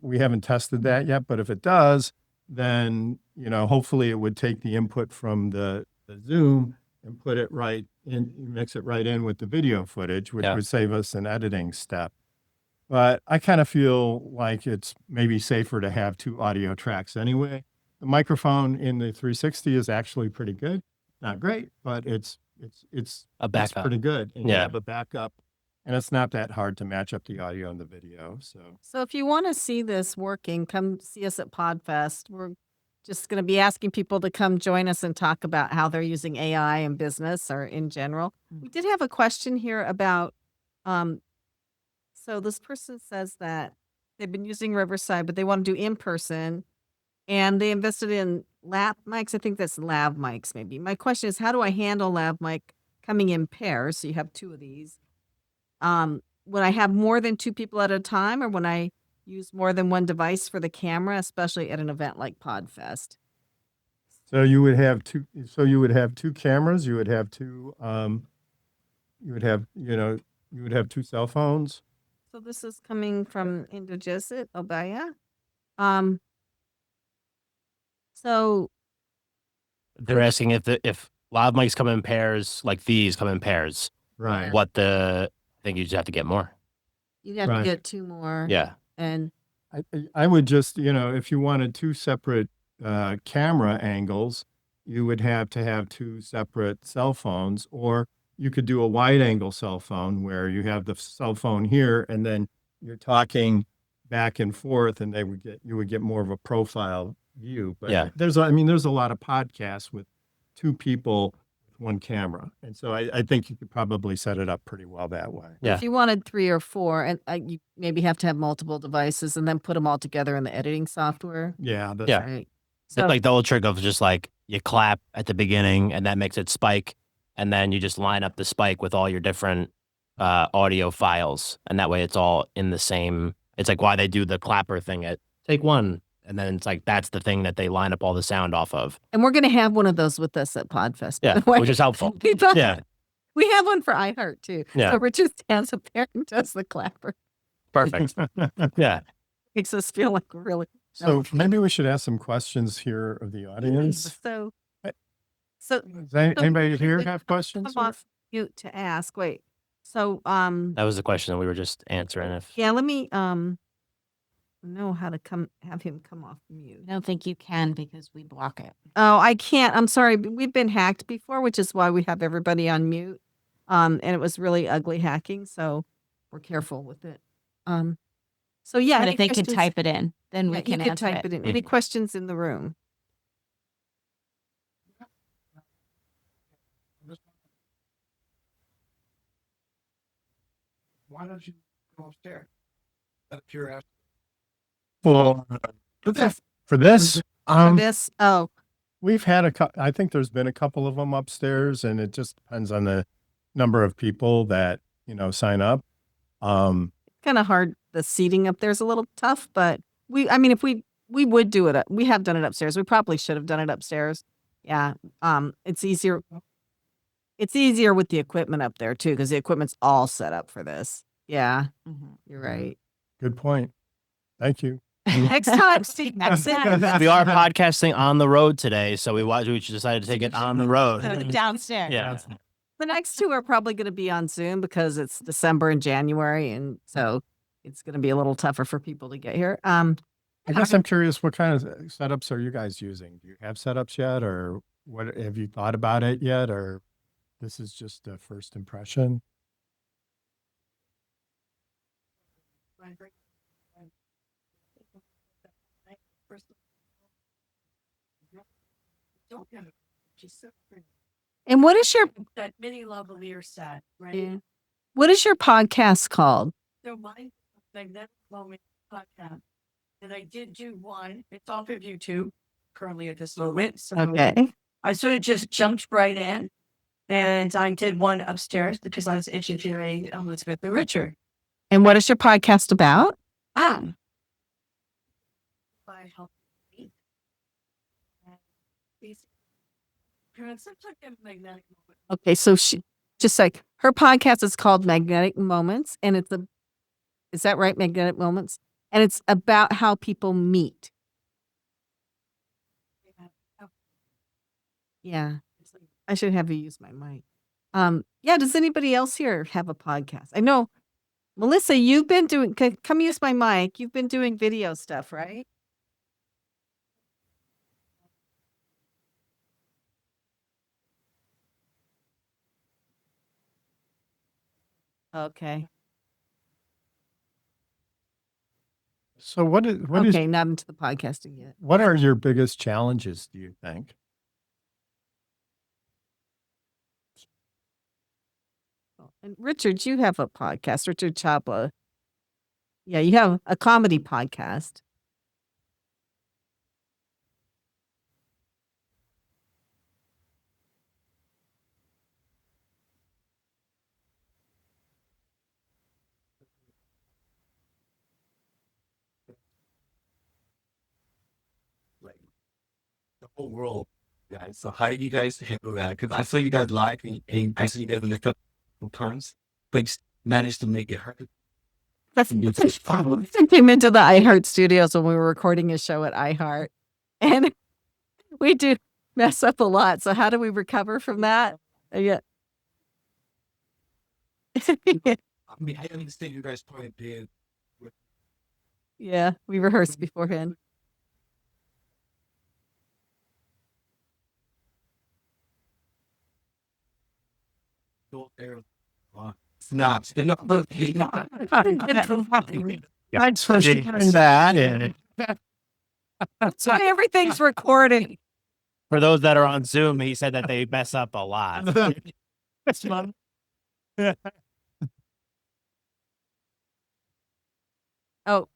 we haven't tested that yet. But if it does, then hopefully it would take the input from the Zoom and put it right in, mix it right in with the video footage, which would save us an editing step. But I kind of feel like it's maybe safer to have two audio tracks anyway. The microphone in the 360 is actually pretty good, not great, but it's A backup. pretty good. And you Yeah. have a backup, and it's not that hard to match up the audio and the video. So if you want to see this working, come see us at PodFest. We're just going to be asking people to come join us and talk about how they're using AI in business or in general. We did have a question here about, so this person says that they've been using Riverside, but they want to do in person, and they invested in lap mics. I think that's lav mics maybe. My question is, how do I handle lav mic coming in pairs? So you have two of these. When I have more than two people at a time, or when I use more than one device for the camera, especially at an event like PodFest. So you would have two. So you would have two cameras. You would have two. You would have two cell phones. So this is coming from Indojisit Obaya. So They're asking if lav mics come in pairs, like these come in pairs, Right. I think you just have to get more. you'd have Right. to get two more. Yeah. And I would just, if you wanted two separate camera angles, you would have to have two separate cell phones, or you could do a wide angle cell phone where you have the cell phone here and then you're talking back and forth, and you would get more of a profile view. But Yeah. there's a lot of podcasts with two people with one camera. And so I think you could probably set it up pretty well that way. Yeah. if you wanted three or four, and you maybe have to have multiple devices and then put them all together in the editing software. Yeah. Yeah. Right. It's So like the old trick of just like you clap at the beginning and that makes it spike. And then you just line up the spike with all your different audio files. And that way it's all in the same. It's like why they do the clapper thing at take one. And then it's like that's the thing that they line up all the sound off of. and we're going to have one of those with us at PodFest. by Yeah. the way. Which is helpful. We thought- Yeah. We have one for iHeart too. Yeah. So Richard stands up there and does the clapper. Perfect. Yeah. Makes us feel like we're really. So maybe we should ask some questions here of the audience. So So Does anybody here have questions? come off mute to ask. Wait. So That was the question that we were just answering. If yeah, let me know how to have him come off mute. I don't think you can because we block it. Oh, I can't. I'm sorry. We've been hacked before, which is why we have everybody on mute. And it was really ugly hacking, so we're careful with it. So yeah, But any if they could questions- type it in, then we yeah, can you could answer type it. it in. Any questions in the room? Why don't you go upstairs? Out of curiosity. Well, for this, For this? Oh, we've had I think there's been a couple of them upstairs, and it just depends on the number of people that, sign up. kind of hard. The seating up there is a little tough, but if we would do it, we have done it upstairs. We probably should have done it upstairs. Yeah. It's easier. It's easier with the equipment up there too, because the equipment's all set up for this. Yeah, Mhm. you're right. Good point. Thank you. Next time, Steve. Next time. we are podcasting on the road today, so we decided to take it on the road. Downstairs. Yeah. The next two are probably going to be on Zoom because it's December and January, and so it's going to be a little tougher for people to get here. I guess I'm curious, what kind of setups are you guys using? Do you have setups yet, or what have you thought about it yet, or this is just a first impression? And what is your That mini lavalier set, right? what is your podcast called? So my magnetic moment podcast, and I did do one. It's off of YouTube currently at this moment. So Okay. I sort of just jumped right in, and I did one upstairs because I was interviewing Elizabeth and Richard. And what is your podcast about? By help me. And basically, it's like a magnetic moment. Okay, so just like her podcast is called Magnetic Moments, and is that right? Magnetic Moments, and it's about how people meet. Yeah, I should have you use my mic. Yeah. Does anybody else here have a podcast? I know, Melissa, you've been doing. Come use my mic. You've been doing video stuff, right? Okay. So what Okay, not into the podcasting yet. what are your biggest challenges, do you think? And Richard, you have a podcast, Richard Chapa. Yeah, you have a comedy podcast. Like the whole world, guys. So how do you guys handle that? Because I saw you guys live and I saw you guys lift up terms, but you managed to make it hurt. That's You just follow. I came into the iHeart studios when we were recording a show at iHeart, and we do mess up a lot. So how do we recover from that? Yeah. I mean, I understand you guys probably did. Yeah, we rehearsed beforehand. Snaps. They're not. Thanks for sharing that. And So everything's recorded. For those that are on Zoom, he said that they mess up a lot. Oh,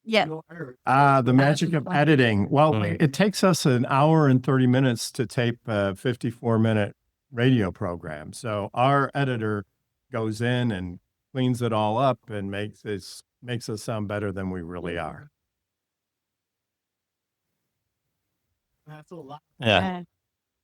yeah. the magic of editing. Well, it takes us an hour and 30 minutes to tape a 54-minute radio program. So our editor goes in and cleans it all up and makes us sound better than we really are. That's a lot. Yeah.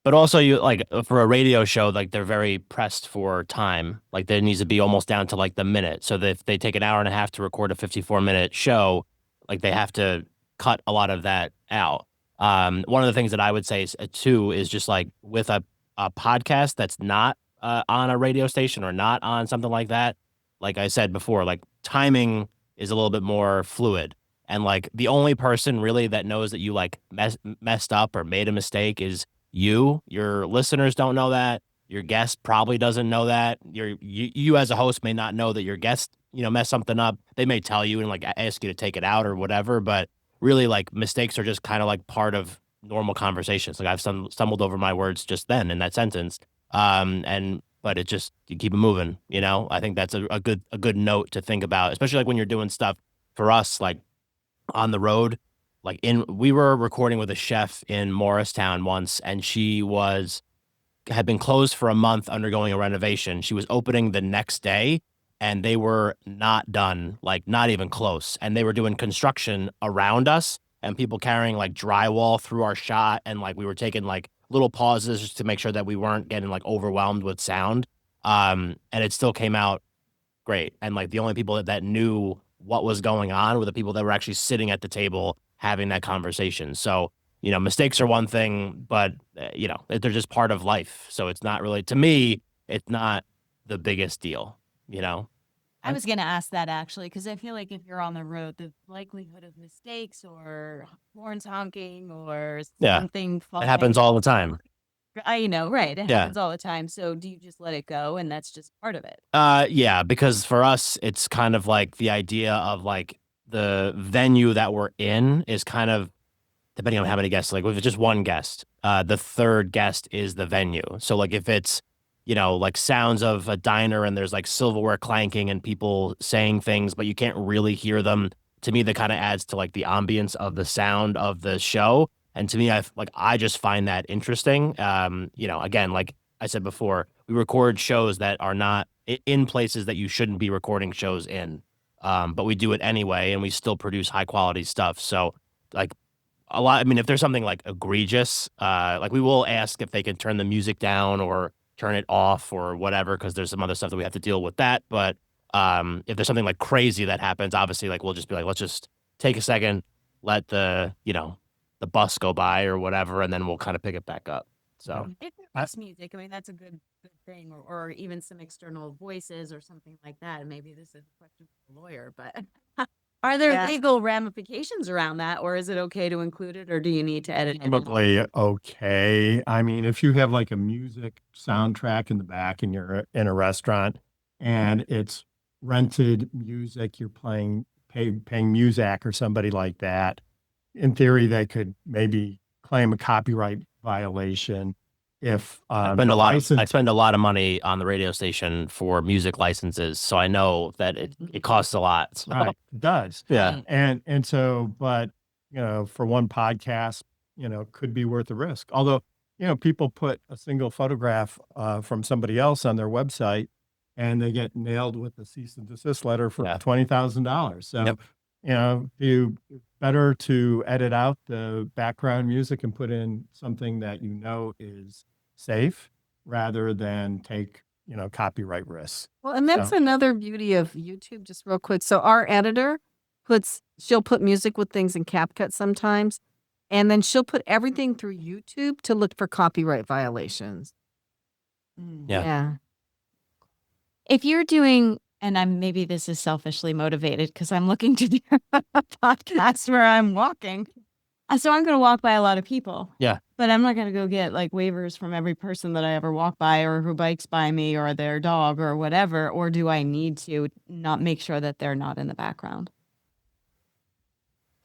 But also, you for a radio show, they're very pressed for time. Like there needs to be almost down to the minute. So that if they take an hour and a half to record a 54-minute show, they have to cut a lot of that out. One of the things that I would say is, too, is just like with a podcast that's not on a radio station or not on something like that. Like I said before, like timing is a little bit more fluid. And like the only person really that knows that you like messed up or made a mistake is you. Your listeners don't know that. Your guest probably doesn't know that. You as a host may not know that your guest, messed something up. They may tell you and like ask you to take it out or whatever, but really like mistakes are just kind of like part of normal conversations. Like I've stumbled over my words just then in that sentence. But it just, you keep it moving, I think that's a good note to think about, especially like when you're doing stuff for us, like on the road. Like we were recording with a chef in Morristown once, and she had been closed for a month undergoing a renovation. She was opening the next day, and they were not done, like not even close. And they were doing construction around us and people carrying like drywall through our shot. And like we were taking like little pauses just to make sure that we weren't getting like overwhelmed with sound. And it still came out great. And like the only people that knew what was going on were the people that were actually sitting at the table having that conversation. So, mistakes are one thing, but they're just part of life. So it's not really, to me, it's not the biggest deal, I was going to ask that actually, because I feel like if you're on the road, the likelihood of mistakes or horns honking or Yeah, something It falling, happens all the time. right. It Yeah. happens all the time. So do you just let it go and that's just part of it? Yeah, because for us, it's kind of like the idea of like the venue that we're in is kind of, depending on how many guests, like if it's just one guest, the third guest is the venue. So like if it's, like sounds of a diner and there's like silverware clanking and people saying things, but you can't really hear them, to me, that kind of adds to like the ambience of the sound of the show. And to me, I just find that interesting. Again, like I said before, we record shows that are not in places that you shouldn't be recording shows in. But we do it anyway, and we still produce high quality stuff. So like, if there's something like egregious, like we will ask if they can turn the music down or turn it off or whatever, because there's some other stuff that we have to deal with that. But if there's something like crazy that happens, obviously, like we'll just be like, let's just take a second, let the bus go by or whatever, and then we'll kind of pick it back up. So If there's music, that's a good thing, or even some external voices or something like that. And maybe this is a question for the lawyer, but are there legal ramifications around that, or is it okay to include it, or do you need to edit it? Probably okay. I mean, if you have like a music soundtrack in the back and you're in a restaurant and it's rented music, you're paying Muzak or somebody like that, in theory, they could maybe claim a copyright violation if I spend a lot of money on the radio station for music licenses, so I know that it costs a lot. So. Right, it does. Yeah. And so, but for one podcast, could be worth the risk. Although, people put a single photograph from somebody else on their website and they get nailed with a cease and desist letter for $20,000. So, better to edit out the background music and put in something that is safe rather than take, copyright risks. Well, and that's another beauty of YouTube, just real quick. So our editor she'll put music with things in CapCut sometimes, and then she'll put everything through YouTube to look for copyright violations. Yeah. If you're doing, and maybe this is selfishly motivated because I'm looking to do a podcast where I'm walking. So I'm going to walk by a lot of people. Yeah. But I'm not going to go get like waivers from every person that I ever walk by or who bikes by me or their dog or whatever. Or do I need to not make sure that they're not in the background?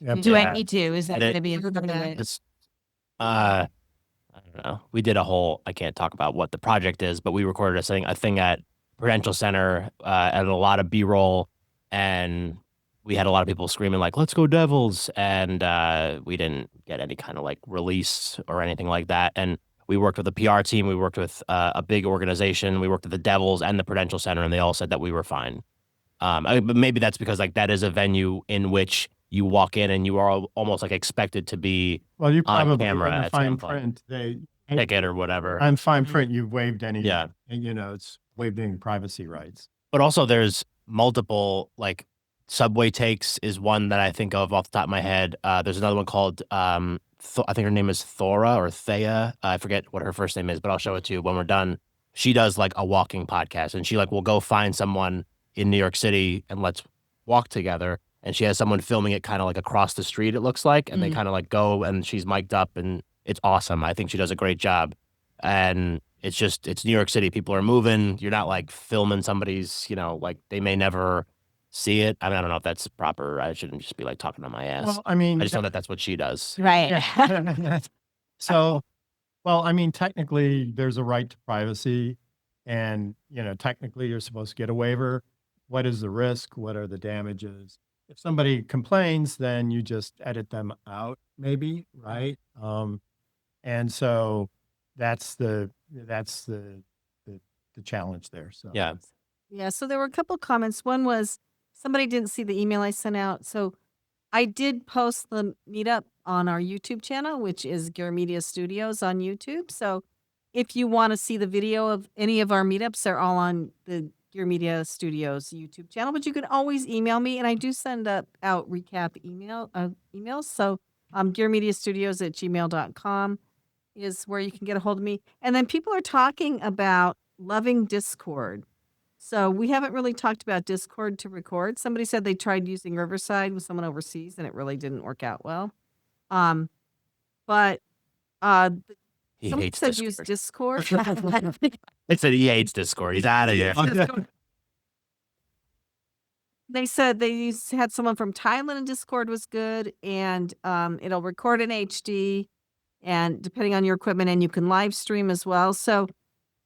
Yep. Do I need to? Is that going to be a I don't know. We did I can't talk about what the project is, but we recorded a thing at Prudential Center and a lot of B-roll, and we had a lot of people screaming like, let's go Devils. And we didn't get any kind of like release or anything like that. And we worked with a PR team. We worked with a big organization. We worked with the Devils and the Prudential Center, and they all said that we were fine. But maybe that's because like that is a venue in which you walk in and you are almost like expected to be you on probably camera in at fine some point. print, Ticket or whatever. on fine print, you've waived any, Yeah. and it's waived any privacy rights. But also there's multiple, like subway takes is one that I think of off the top of my head. There's another one called I think her name is Thora or Thea. I forget what her first name is, but I'll show it to you when we're done. She does like a walking podcast, and she like will go find someone in New York City and let's walk together. And she has someone filming it kind of like across the street, it looks like, and they kind of like go and she's mic'd up and it's awesome. I think she does a great job. And it's New York City. People are moving. You're not like filming somebody's, like they may never see it. I mean, I don't know if that's proper. I shouldn't just be like talking on my ass. Well, I mean, I just know that that's what she does. Right. yeah. So, well, I mean, technically there's a right to privacy and, technically you're supposed to get a waiver. What is the risk? What are the damages? If somebody complains, then you just edit them out, maybe, right? And so that's the challenge there. So Yeah. Yeah, so there were a couple comments. One was somebody didn't see the email I sent out. So I did post the meetup on our YouTube channel, which is Gear Media Studios on YouTube. So if you want to see the video of any of our meetups, they're all on the Gear Media Studios YouTube channel. But you can always email me, and I do send out recap emails. So gearmediastudios@gmail.com is where you can get a hold of me. And then people are talking about loving Discord. So we haven't really talked about Discord to record. Somebody said they tried using Riverside with someone overseas and it really didn't work out well. But He someone hates said Discord. use Discord. It said he hates Discord. He's out of here. They said they had someone from Thailand and Discord was good, and it'll record in HD, and depending on your equipment, and you can live stream as well. So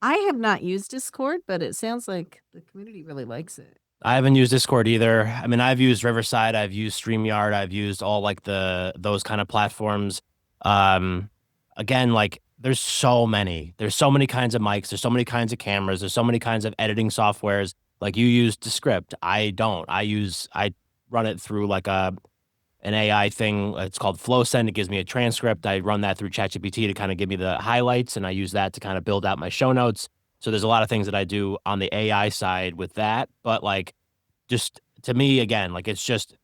I have not used Discord, but it sounds like the community really likes it. I haven't used Discord either. I mean, I've used Riverside, I've used StreamYard, I've used all like those kind of platforms. Again, like there's so many kinds of mics, there's so many kinds of cameras, there's so many kinds of editing softwares. Like you use Descript. I don't. I run it through like an AI thing. It's called FlowSend. It gives me a transcript. I run that through ChatGPT to kind of give me the highlights, and I use that to kind of build out my show notes. So there's a lot of things that I do on the AI side with that. But like, just to me, again, like it's just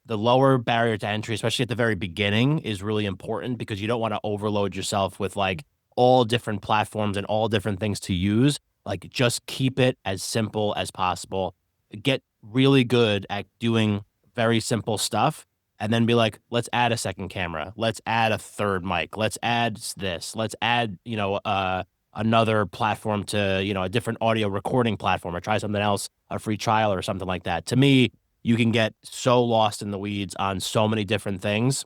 the lower barrier to entry, especially at the very beginning, is really important because you don't want to overload yourself with like all different platforms and all different things to use. Like just keep it as simple as possible. Get really good at doing very simple stuff and then be like, let's add a second camera. Let's add a third mic. Let's add this. Let's add, another platform to, a different audio recording platform or try something else, a free trial or something like that. To me, you can get so lost in the weeds on so many different things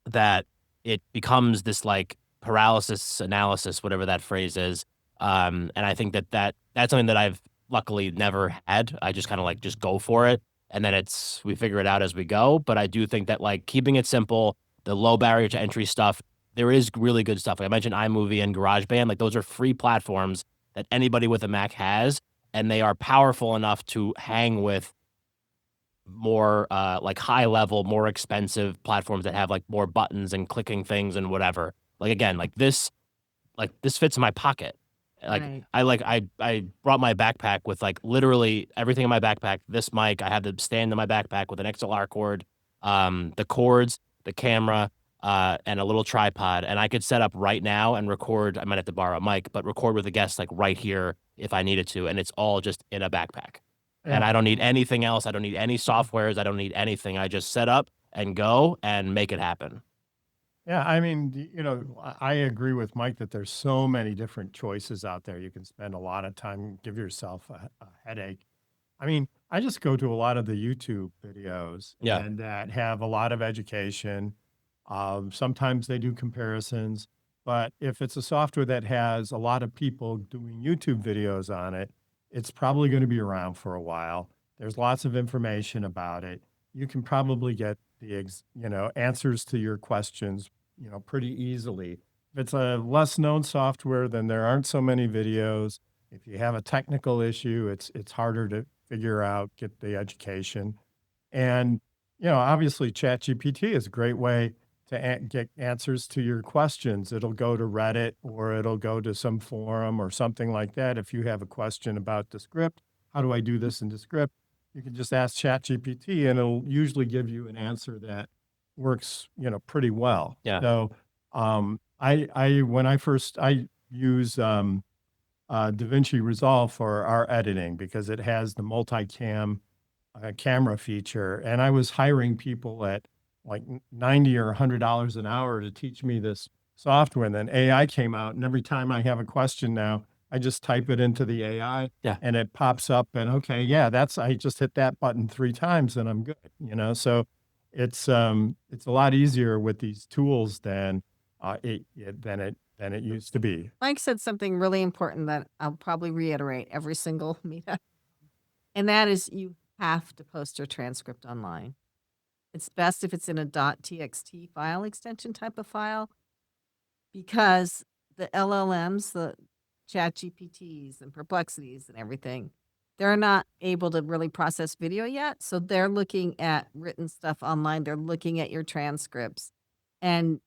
that it becomes this like paralysis analysis, whatever that phrase is. And I think that's something that I've luckily never had. I just kind of like just go for it. And then we figure it out as we go. But I do think that like keeping it simple, the low barrier to entry stuff, there is really good stuff. Like I mentioned iMovie and GarageBand, like those are free platforms that anybody with a Mac has, and they are powerful enough to hang with more like high level, more expensive platforms that have like more buttons and clicking things and whatever. Like again, this fits in my pocket. Like Right. I brought my backpack with like literally everything in my backpack. This mic, I have the stand in my backpack with an XLR cord, the cords, the camera, and a little tripod. And I could set up right now and record. I might have to borrow a mic, but record with a guest like right here if I needed to. And it's all just in a backpack. And Yeah. I don't need anything else. I don't need any softwares. I don't need anything. I just set up and go and make it happen. Yeah, I mean, I agree with Mike that there's so many different choices out there. You can spend a lot of time, give yourself a headache. I mean, I just go to a lot of the YouTube videos Yeah. and that have a lot of education. Sometimes they do comparisons, but if it's a software that has a lot of people doing YouTube videos on it, it's probably going to be around for a while. There's lots of information about it. You can probably get the answers to your questions pretty easily. If it's a less known software, then there aren't so many videos. If you have a technical issue, it's harder to figure out, get the education. And, obviously ChatGPT is a great way to get answers to your questions. It'll go to Reddit or it'll go to some forum or something like that. If you have a question about Descript, how do I do this in Descript? You can just ask ChatGPT and it'll usually give you an answer that works, pretty well. Yeah. So I use Vinci Resolve for our editing because it has the multicam camera feature, and I was hiring people at like $90 or $100 an hour to teach me this software. And then AI came out, and every time I have a question now, I just type it into the AI, Yeah. and it pops up. And okay, yeah, I just hit that button 3 times, and I'm good. So it's a lot easier with these tools than it used to be. Mike said something really important that I'll probably reiterate every single meetup, and that is you have to post your transcript online. It's best if it's in a .txt file extension type of file, because the LLMs, the ChatGPTs and Perplexities and everything, they're not able to really process video yet. So they're looking at written stuff online. They're looking at your transcripts. And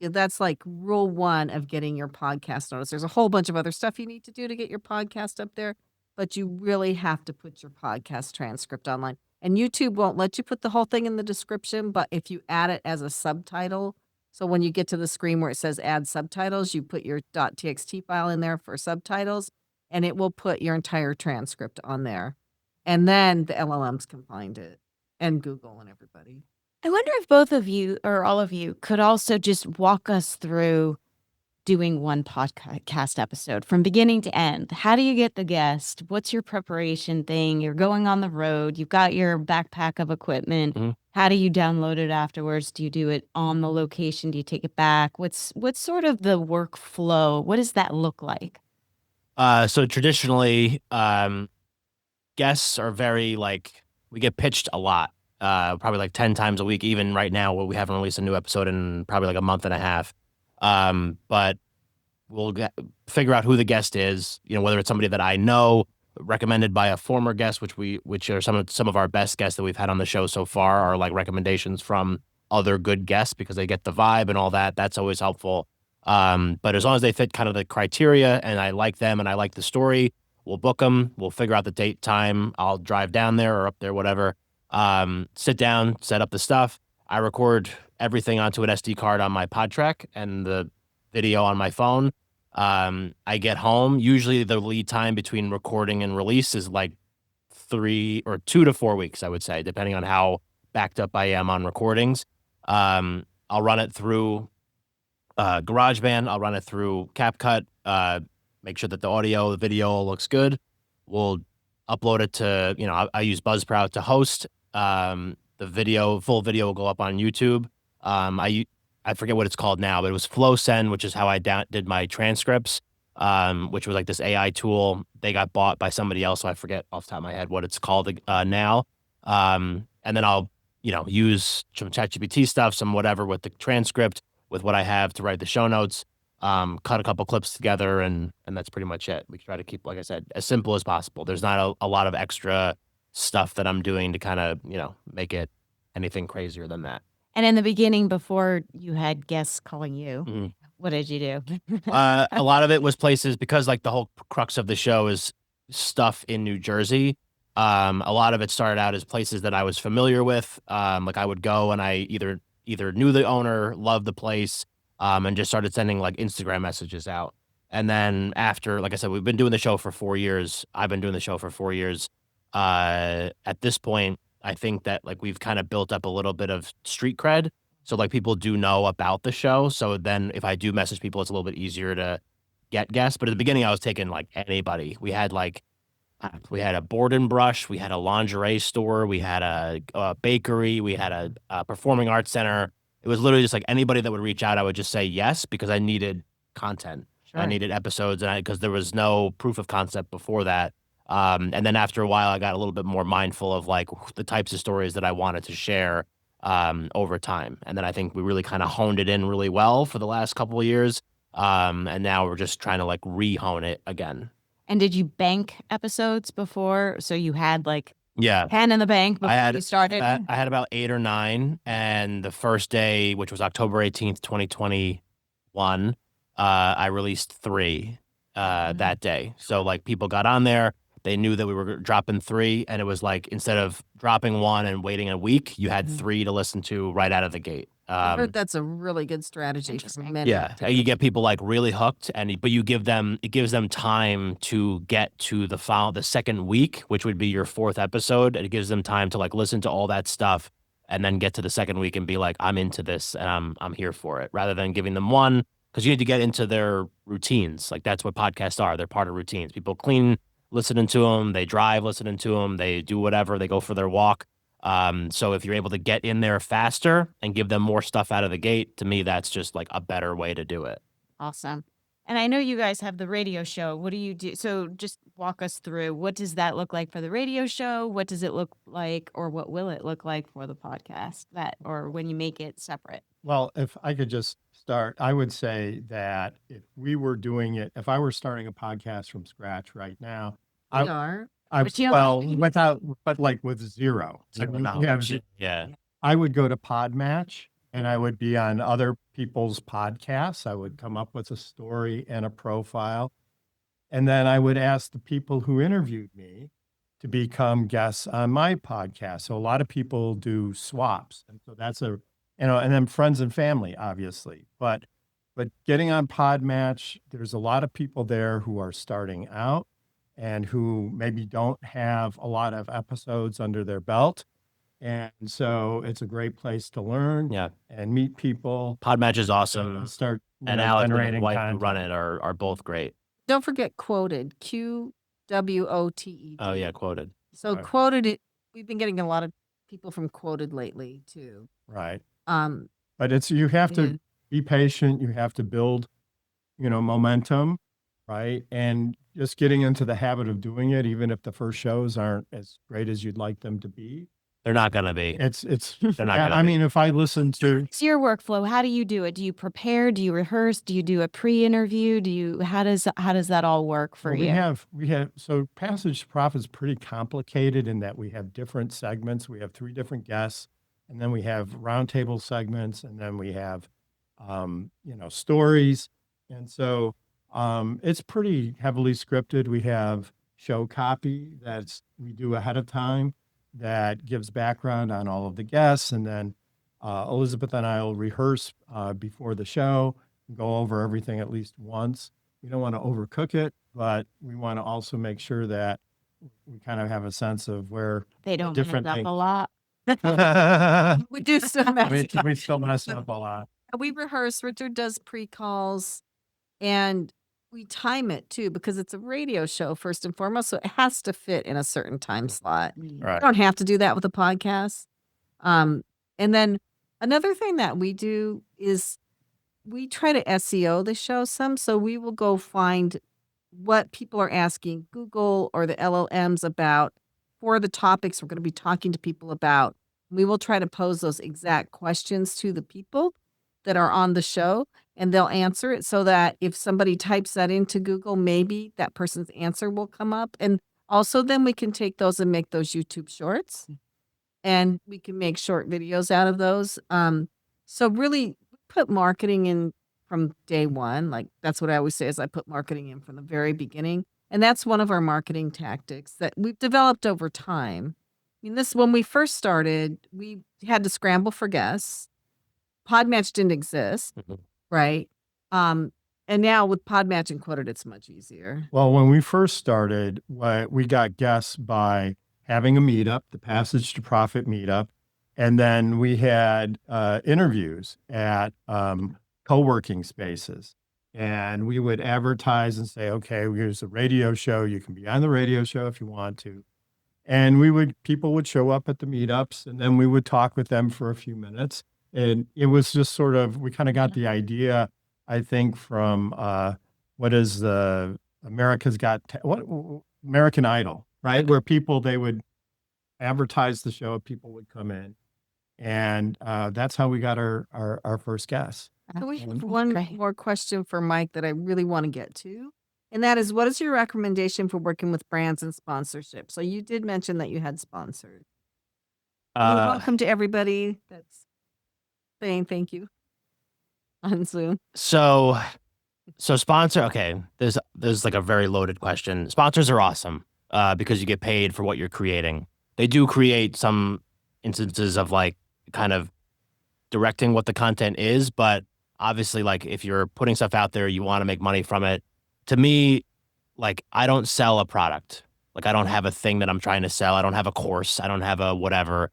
that's like rule 1 of getting your podcast noticed. There's a whole bunch of other stuff you need to do to get your podcast up there, but you really have to put your podcast transcript online. And YouTube won't let you put the whole thing in the description, but if you add it as a subtitle, so when you get to the screen where it says add subtitles, you put your .txt file in there for subtitles, and it will put your entire transcript on there. And then the LLMs can find it, and Google and everybody. I wonder if both of you or all of you could also just walk us through doing one podcast episode from beginning to end. How do you get the guest? What's your preparation thing? You're going on the road. You've got your backpack of equipment. Mhm. How do you download it afterwards? Do you do it on the location? Do you take it back? What's sort of the workflow? What does that look like? So traditionally, guests are very we get pitched a lot, probably like 10 times a week. Even right now, we haven't released a new episode in probably like a month and a half. But we'll figure out who the guest is, whether it's somebody that I know, recommended by a former guest, which are some of our best guests that we've had on the show so far, are like recommendations from other good guests because they get the vibe and all that. That's always helpful. But as long as they fit kind of the criteria and I like them and I like the story, we'll book them. We'll figure out the date, time. I'll drive down there or up there, whatever. Sit down, set up the stuff. I record everything onto an SD card on my PodTrack and the video on my phone. I get home. Usually the lead time between recording and release is like 2 to 4 weeks, I would say, depending on how backed up I am on recordings. I'll run it through GarageBand. I'll run it through CapCut. Make sure that the audio, the video looks good. We'll upload it to, I use Buzzsprout to host. The full video will go up on YouTube. I forget what it's called now, but it was FlowSend, which is how I did my transcripts, which was like this AI tool. They got bought by somebody else, so I forget off the top of my head what it's called now. And then I'll, use some ChatGPT stuff, some whatever with the transcript, with what I have to write the show notes, cut a couple clips together, and that's pretty much it. We try to keep, like I said, as simple as possible. There's not a lot of extra stuff that I'm doing to kind of, make it anything crazier than that. And in the beginning, before you had guests calling you, Mhm. what did you do? A lot of it was places, because like the whole crux of the show is stuff in New Jersey. A lot of it started out as places that I was familiar with. Like I would go and I either knew the owner, loved the place, and just started sending like Instagram messages out. And then after, like I said, we've been doing the show for 4 years. I've been doing the show for 4 years. At this point, I think that like we've kind of built up a little bit of street cred. So like people do know about the show. So then if I do message people, it's a little bit easier to get guests. But at the beginning, I was taking like anybody. We had a board and brush. We had a lingerie store. We had a bakery. We had a performing arts center. It was literally just like anybody that would reach out, I would just say yes, because I needed content. Sure. I needed episodes, and because there was no proof of concept before that. And then after a while, I got a little bit more mindful of like the types of stories that I wanted to share over time. And then I think we really kind of honed it in really well for the last couple of years. And now we're just trying to like re-hone it again. And did you bank episodes before? So you had like Yeah. 10 in the bank before you started? I had about 8 or 9. And the first day, which was October 18th, 2021, I released 3 that day. So like people got on there. They knew that we were dropping 3, and it was like instead of dropping 1 and waiting a week, you had 3 to listen to right out of the gate. I heard that's a really good strategy for Interesting. many. Yeah, you get people like really hooked, but it gives them time to get to the second week, which would be your 4th episode. And it gives them time to like listen to all that stuff and then get to the second week and be like, I'm into this and I'm here for it, rather than giving them one, because you need to get into their routines. Like that's what podcasts are. They're part of routines. People clean listening to them, they drive listening to them, they do whatever, they go for their walk. So if you're able to get in there faster and give them more stuff out of the gate, to me, that's just like a better way to do it. Awesome. And I know you guys have the radio show. What do you do? So just walk us through, what does that look like for the radio show? What does it look like, or what will it look like for the podcast, or when you make it separate? Well, if I could just start, I would say that if I were starting a podcast from scratch right now, We are. But you don't- with zero. I mean, knowledge. Yeah. I would go to PodMatch and I would be on other people's podcasts. I would come up with a story and a profile. And then I would ask the people who interviewed me to become guests on my podcast. So a lot of people do swaps. And so that's and then friends and family, obviously. But getting on PodMatch, there's a lot of people there who are starting out and who maybe don't have a lot of episodes under their belt. And so it's a great place to learn Yeah. and meet people. PodMatch is awesome. And start And Alex and his generating wife who content. run it are both great. Don't forget Quoted, QWOTED. Oh, yeah, Quoted. So Right. Quoted, we've been getting a lot of people from Quoted lately too. Right. Um, But you have Yeah. to be patient. You have to build, momentum, right? And just getting into the habit of doing it, even if the first shows aren't as great as you'd like them to be. They're not going to be. It's They're not yeah, gonna I be. mean, if I listen to What's your workflow? How do you do it? Do you prepare? Do you rehearse? Do you do a pre-interview? How does that all work for well, you? we have so Passage to Profit is pretty complicated in that we have different segments. We have 3 different guests, and then we have roundtable segments, and then we have stories. And so it's pretty heavily scripted. We have show copy we do ahead of time that gives background on all of the guests, and then Elizabeth and I will rehearse before the show, go over everything at least once. We don't want to overcook it, but we want to also make sure that we kind of have a sense of where They don't different mess up thing. a lot. we do so much. we still mess up a lot. We rehearse. Richard does pre-calls, and we time it too because it's a radio show first and foremost, so it has to fit in a certain time slot. You Right. don't have to do that with a podcast. And then another thing that we do is we try to SEO the show some, so we will go find what people are asking Google or the LLMs about for the topics we're going to be talking to people about. We will try to pose those exact questions to the people that are on the show, and they'll answer it so that if somebody types that into Google, maybe that person's answer will come up. And also then we can take those and make those YouTube shorts, and we can make short videos out of those. So really put marketing in from day one. Like that's what I always say is I put marketing in from the very beginning. And that's one of our marketing tactics that we've developed over time. I mean, when we first started, we had to scramble for guests. PodMatch didn't exist, Mhm. right? And now with PodMatch and Qwotet, it's much easier. Well, when we first started, we got guests by having a meetup, the Passage to Profit meetup, and then we had interviews at co-working spaces. And we would advertise and say, okay, here's a radio show. You can be on the radio show if you want to. And people would show up at the meetups, and then we would talk with them for a few minutes. And it was just sort of, we kind of got the idea, I think, from what is the American Idol, right? Where they would advertise the show, people would come in. And that's how we got our first guest. So we Okay, have that's one great. more question for Mike that I really want to get to. And that is, what is your recommendation for working with brands and sponsorship? So you did mention that you had sponsored. You're welcome to everybody that's saying thank you on Zoom. So sponsor. Okay, there's like a very loaded question. Sponsors are awesome because you get paid for what you're creating. They do create some instances of like kind of directing what the content is, but obviously, like, if you're putting stuff out there, you want to make money from it. To me, like, I don't sell a product. Like, I don't have a thing that I'm trying to sell. I don't have a course. I don't have a whatever.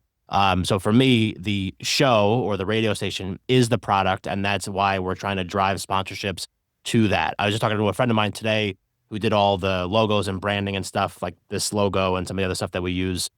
So for me, the show or the radio station is the product, and that's why we're trying to drive sponsorships to that. I was just talking to a friend of mine today who did all the logos and branding and stuff, like this logo and some of the other stuff that we use.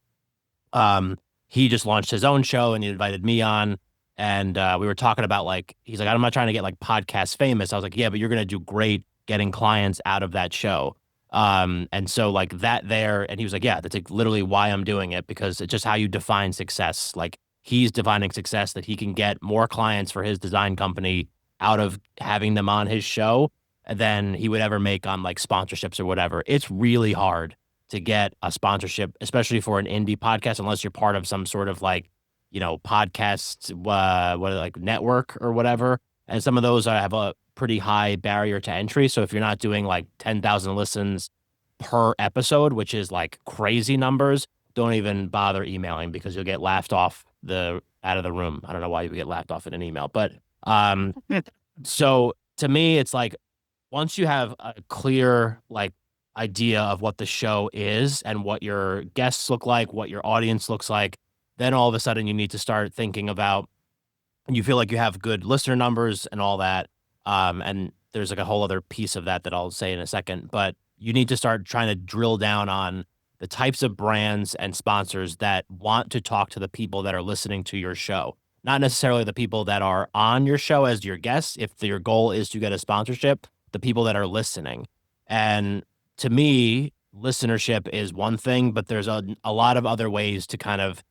He just launched his own show and he invited me on. And we were talking about, like, he's like, I'm not trying to get like podcast famous. I was like, yeah, but you're going to do great getting clients out of that show. And so like that there, and he was like, yeah, that's like literally why I'm doing it, because it's just how you define success. Like, he's defining success that he can get more clients for his design company out of having them on his show than he would ever make on like sponsorships or whatever. It's really hard to get a sponsorship, especially for an indie podcast, unless you're part of some sort of like, podcast, like network or whatever. And some of those have a pretty high barrier to entry. So if you're not doing like 10,000 listens per episode, which is like crazy numbers, don't even bother emailing, because you'll get laughed off out of the room. I don't know why you would get laughed off in an email, but so to me, it's like, once you have a clear like idea of what the show is and what your guests look like, what your audience looks like, then all of a sudden you need to start thinking about, you feel like you have good listener numbers and all that. And there's like a whole other piece of that I'll say in a second, but you need to start trying to drill down on the types of brands and sponsors that want to talk to the people that are listening to your show, not necessarily the people that are on your show as your guests. If your goal is to get a sponsorship, the people that are listening. And to me, listenership is one thing, but there's a lot of other ways to kind of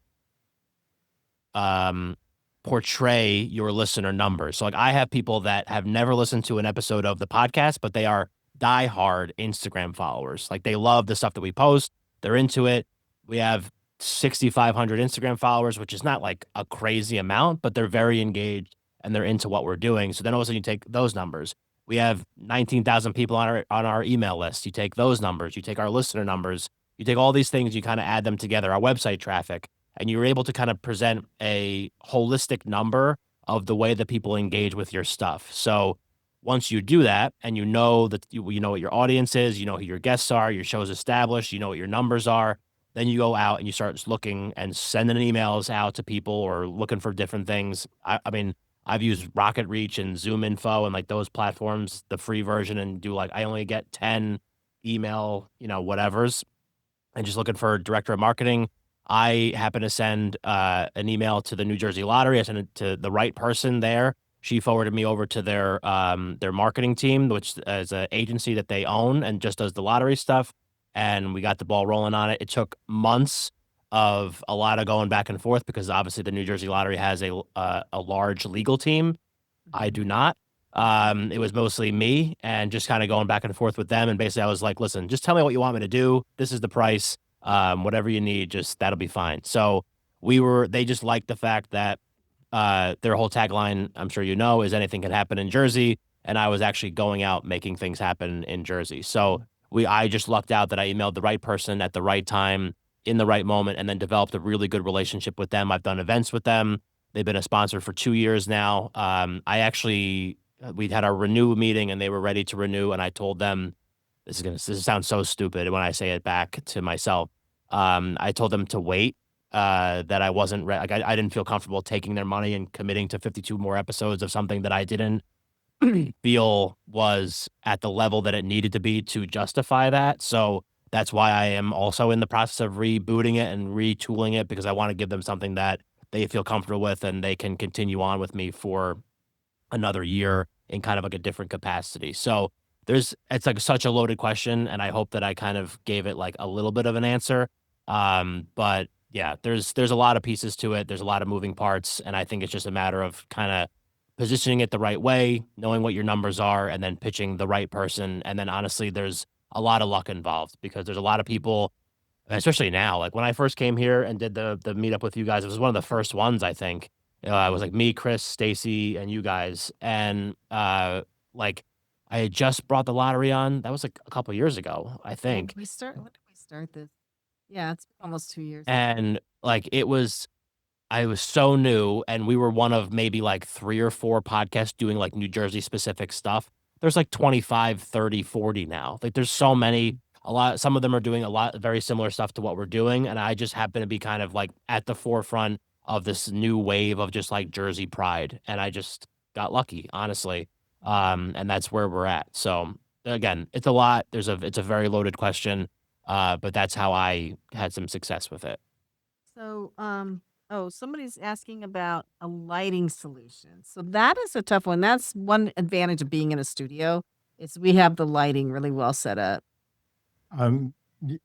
portray your listener numbers. So like, I have people that have never listened to an episode of the podcast, but they are diehard Instagram followers. Like, they love the stuff that we post. They're into it. We have 6,500 Instagram followers, which is not like a crazy amount, but they're very engaged and they're into what we're doing. So then all of a sudden you take those numbers. We have 19,000 people on our email list. You take those numbers, you take our listener numbers, you take all these things, you kind of add them together, our website traffic, and you're able to kind of present a holistic number of the way that people engage with your stuff. So once you do that, and you know that you know what your audience is, you know who your guests are, your show's established, you know what your numbers are, then you go out and you start looking and sending emails out to people or looking for different things. I mean, I've used Rocket Reach and Zoom Info and like those platforms, the free version, and do like, I only get 10 email, whatevers, and just looking for a director of marketing. I happen to send an email to the New Jersey Lottery. I sent it to the right person there. She forwarded me over to their marketing team, which is an agency that they own and just does the lottery stuff. And we got the ball rolling on it. It took months of a lot of going back and forth, because obviously the New Jersey Lottery has a large legal team. I do not. It was mostly me and just kind of going back and forth with them. And basically I was like, listen, just tell me what you want me to do. This is the price. Whatever you need, just that'll be fine. So they just liked the fact that their whole tagline, I'm sure is anything can happen in Jersey. And I was actually going out making things happen in Jersey. So I just lucked out that I emailed the right person at the right time in the right moment, and then developed a really good relationship with them. I've done events with them. They've been a sponsor for 2 years now. We'd had our renew meeting and they were ready to renew. And I told them, this sounds so stupid when I say it back to myself. I told them to wait, that I wasn't ready. Like, I didn't feel comfortable taking their money and committing to 52 more episodes of something that I didn't feel was at the level that it needed to be to justify that. So that's why I am also in the process of rebooting it and retooling it, because I want to give them something that they feel comfortable with and they can continue on with me for another year in kind of like a different capacity. So it's like such a loaded question, and I hope that I kind of gave it like a little bit of an answer. But yeah, there's a lot of pieces to it. There's a lot of moving parts, and I think it's just a matter of kind of positioning it the right way, knowing what your numbers are, and then pitching the right person. And then honestly, there's a lot of luck involved, because there's a lot of people, especially now, like when I first came here and did the meetup with you guys, it was one of the first ones, I think. It was like me, Chris, Stacy, and you guys. And like, I had just brought the lottery on. That was like a couple years ago, I think. When did we start this? Yeah, it's almost 2 years. And like, it was, I was so new, and we were one of maybe like 3 or 4 podcasts doing like New Jersey specific stuff. There's like 25, 30, 40 now. Like there's so many, a lot, some of them are doing a lot very similar stuff to what we're doing. And I just happen to be kind of like at the forefront of this new wave of just like Jersey pride. And I just got lucky, honestly. And that's where we're at. So again, it's a lot. It's a very loaded question. But that's how I had some success with it. So, somebody's asking about a lighting solution. So that is a tough one. That's one advantage of being in a studio is we have the lighting really well set up. Do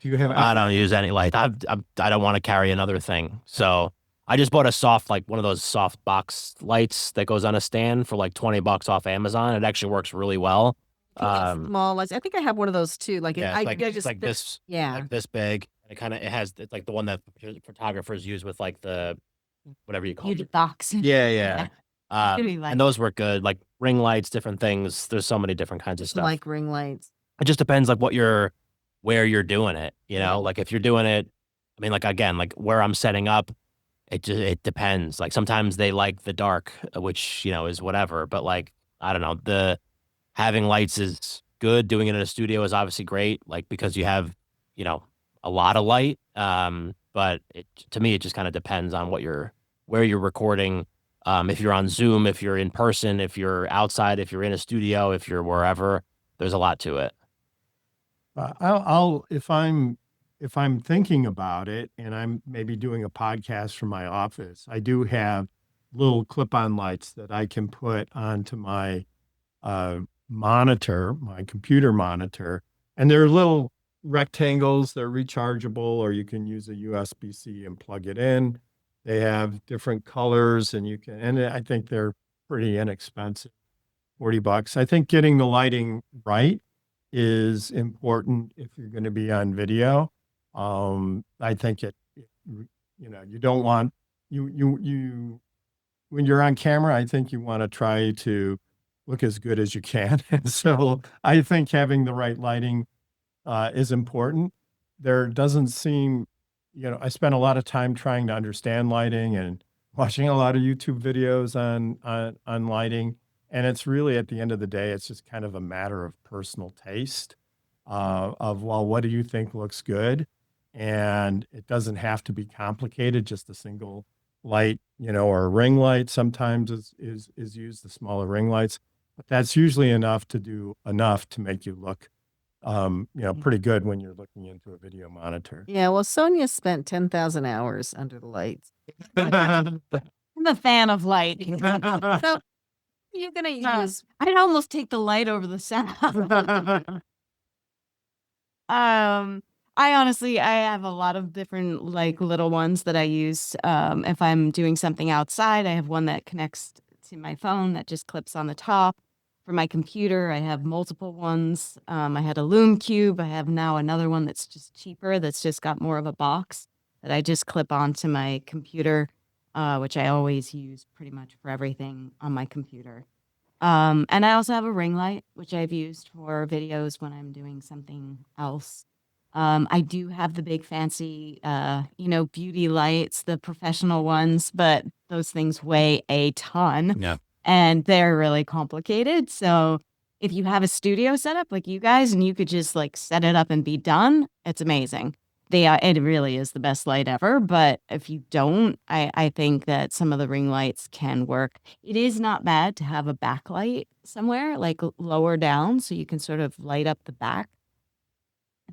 you have? I don't use any light. I don't want to carry another thing. So I just bought a soft, like one of those soft box lights that goes on a stand for like $20 off Amazon. It actually works really well. Small lights. I think I have one of those too. Like, Yeah, it's like this, yeah. like this big. It's like the one that photographers use with like the, whatever you call it. Huge box. Yeah. Really like And those work good, like ring lights, different things. There's so many different kinds of stuff. Like ring lights. It just depends like where you're doing it, you know, like if you're doing it, I mean, like, again, like where I'm setting up, it depends. Like sometimes they like the dark, which, you know, is whatever, but like, I don't know, having lights is good. Doing it in a studio is obviously great, like because you have, you know, a lot of light. But to me, it just kind of depends on where you're recording. If you're on Zoom, if you're in person, if you're outside, if you're in a studio, if you're wherever, there's a lot to it. I'll if I'm thinking about it and I'm maybe doing a podcast from my office, I do have little clip-on lights that I can put onto my monitor, my computer monitor, and they're little rectangles. They're rechargeable, or you can use a USB-C and plug it in. They have different colors, and I think they're pretty inexpensive, $40. I think getting the lighting right is important if you're going to be on video. I think you don't want you when you're on camera, I think you want to try to look as good as you can. And so I think having the right lighting is important. There doesn't seem, I spent a lot of time trying to understand lighting and watching a lot of YouTube videos on lighting. And it's really, at the end of the day, it's just kind of a matter of personal taste of, well, what do you think looks good? And it doesn't have to be complicated. Just a single light, or a ring light sometimes is used, the smaller ring lights. But that's usually enough to make you look, pretty good when you're looking into a video monitor. Yeah, well, Sonia spent 10,000 hours under the lights. I'm a fan of light. So you're going to use... I'd almost take the light over the sound. I have a lot of different like little ones that I use. If I'm doing something outside, I have one that connects to my phone that just clips on the top. For my computer, I have multiple ones. I had a Loom Cube. I have now another one that's just cheaper, that's just got more of a box that I just clip onto my computer, which I always use pretty much for everything on my computer. And I also have a ring light, which I've used for videos when I'm doing something else. I do have the big fancy, beauty lights, the professional ones, but those things weigh a ton. Yeah. And they're really complicated. So if you have a studio set up like you guys and you could just like set it up and be done, it's amazing. It really is the best light ever. But if you don't, I think that some of the ring lights can work. It is not bad to have a backlight somewhere, like lower down, so you can sort of light up the back.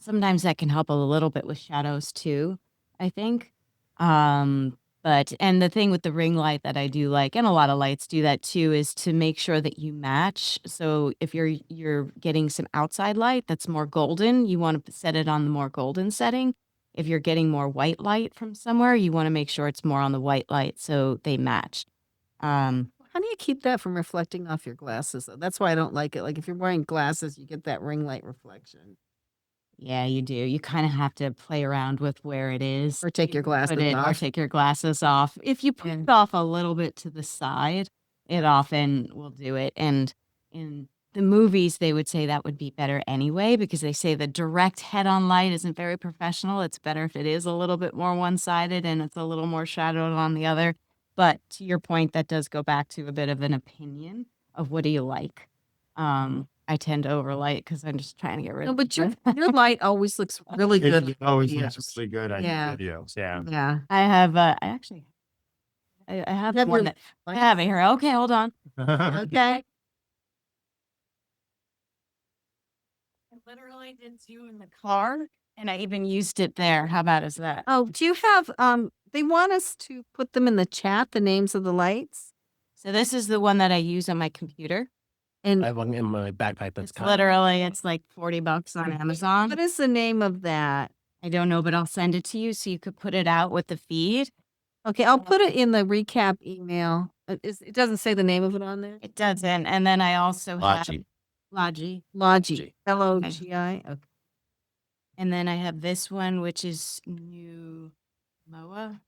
Sometimes that can help a little bit with shadows too, I think. And the thing with the ring light that I do like, and a lot of lights do that too, is to make sure that you match. So if you're getting some outside light that's more golden, you want to set it on the more golden setting. If you're getting more white light from somewhere, you want to make sure it's more on the white light so they match. How do you keep that from reflecting off your glasses? That's why I don't like it. Like if you're wearing glasses, you get that ring light reflection. Yeah, you do. You kind of have to play around with where it is. Or take your glasses off. Or take your glasses off. If you put it off a little bit to the side, it often will do it. And in the movies, they would say that would be better anyway, because they say the direct head-on light isn't very professional. It's better if it is a little bit more one-sided and it's a little more shadowed on the other. But to your point, that does go back to a bit of an opinion of what do you like. I tend to overlight because I'm just trying to get rid No, of but it. your light always looks really good. It always Yes. looks really good on Yeah. videos. Yeah. Yeah. I have I actually I have You have one your that I have it here. Okay, hold on. Okay. I literally did you in the Car, and I even used it there. How bad is that? Oh, do you have, they want us to put them in the chat, the names of the lights? So this is the one that I use on my computer. And I have one in my backpack that's It's kind literally, it's like $40 on Amazon. what is the name of that? I don't know, but I'll send it to you so you could put it out with the feed. Okay, I'll put it in the recap email. It doesn't say the name of it on there? It doesn't. And then I also have Logi. Logi. Logi. Logi. Okay. And then I have this one, which is new Moa.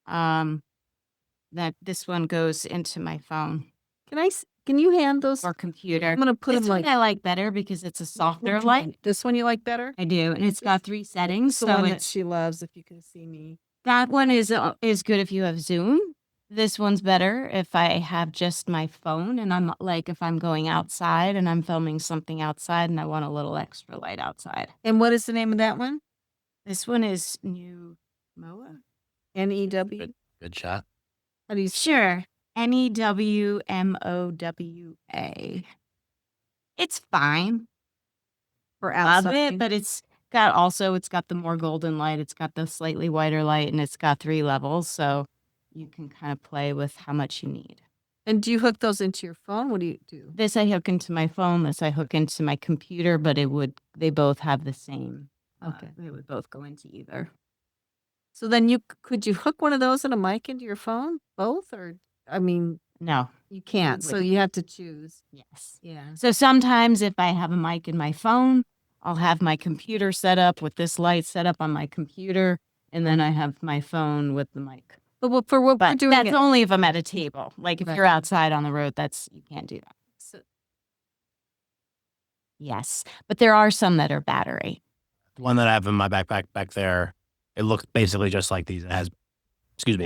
That this one goes into my phone Can you hand those? or computer. I'm going to put This them one like, I like better because it's a softer light. this one you like better? I do, and it's got 3 settings. It's the So one that it's, she loves, if you can see me. that one is good if you have Zoom. This one's better if I have just my phone and I'm like, if I'm going outside and I'm filming something outside and I want a little extra light outside. And what is the name of that one? This one is new Moa. NEW? good shot. How do you Sure. NEWMOWA. It's fine. for Love outside? it, but it's got the more golden light. It's got the slightly whiter light, and it's got 3 levels. So you can kind of play with how much you need. And do you hook those into your phone? What do you do? This I hook into my phone. This I hook into my computer, but they both have the same. Okay. They would both go into either. So then could you hook one of those and a mic into your phone? Both? Or, I mean, No. you can't. So wouldn't. you have to choose. Yes. Yeah. So sometimes if I have a mic in my phone, I'll have my computer set up with this light set up on my computer, and then I have my phone with the mic. But for what we're But doing, that's only if I'm at a table. Like if Right. you're outside on the road, you can't do that. So- Yes. But there are some that are battery. The one that I have in my backpack back there, it looks basically just like these. It has,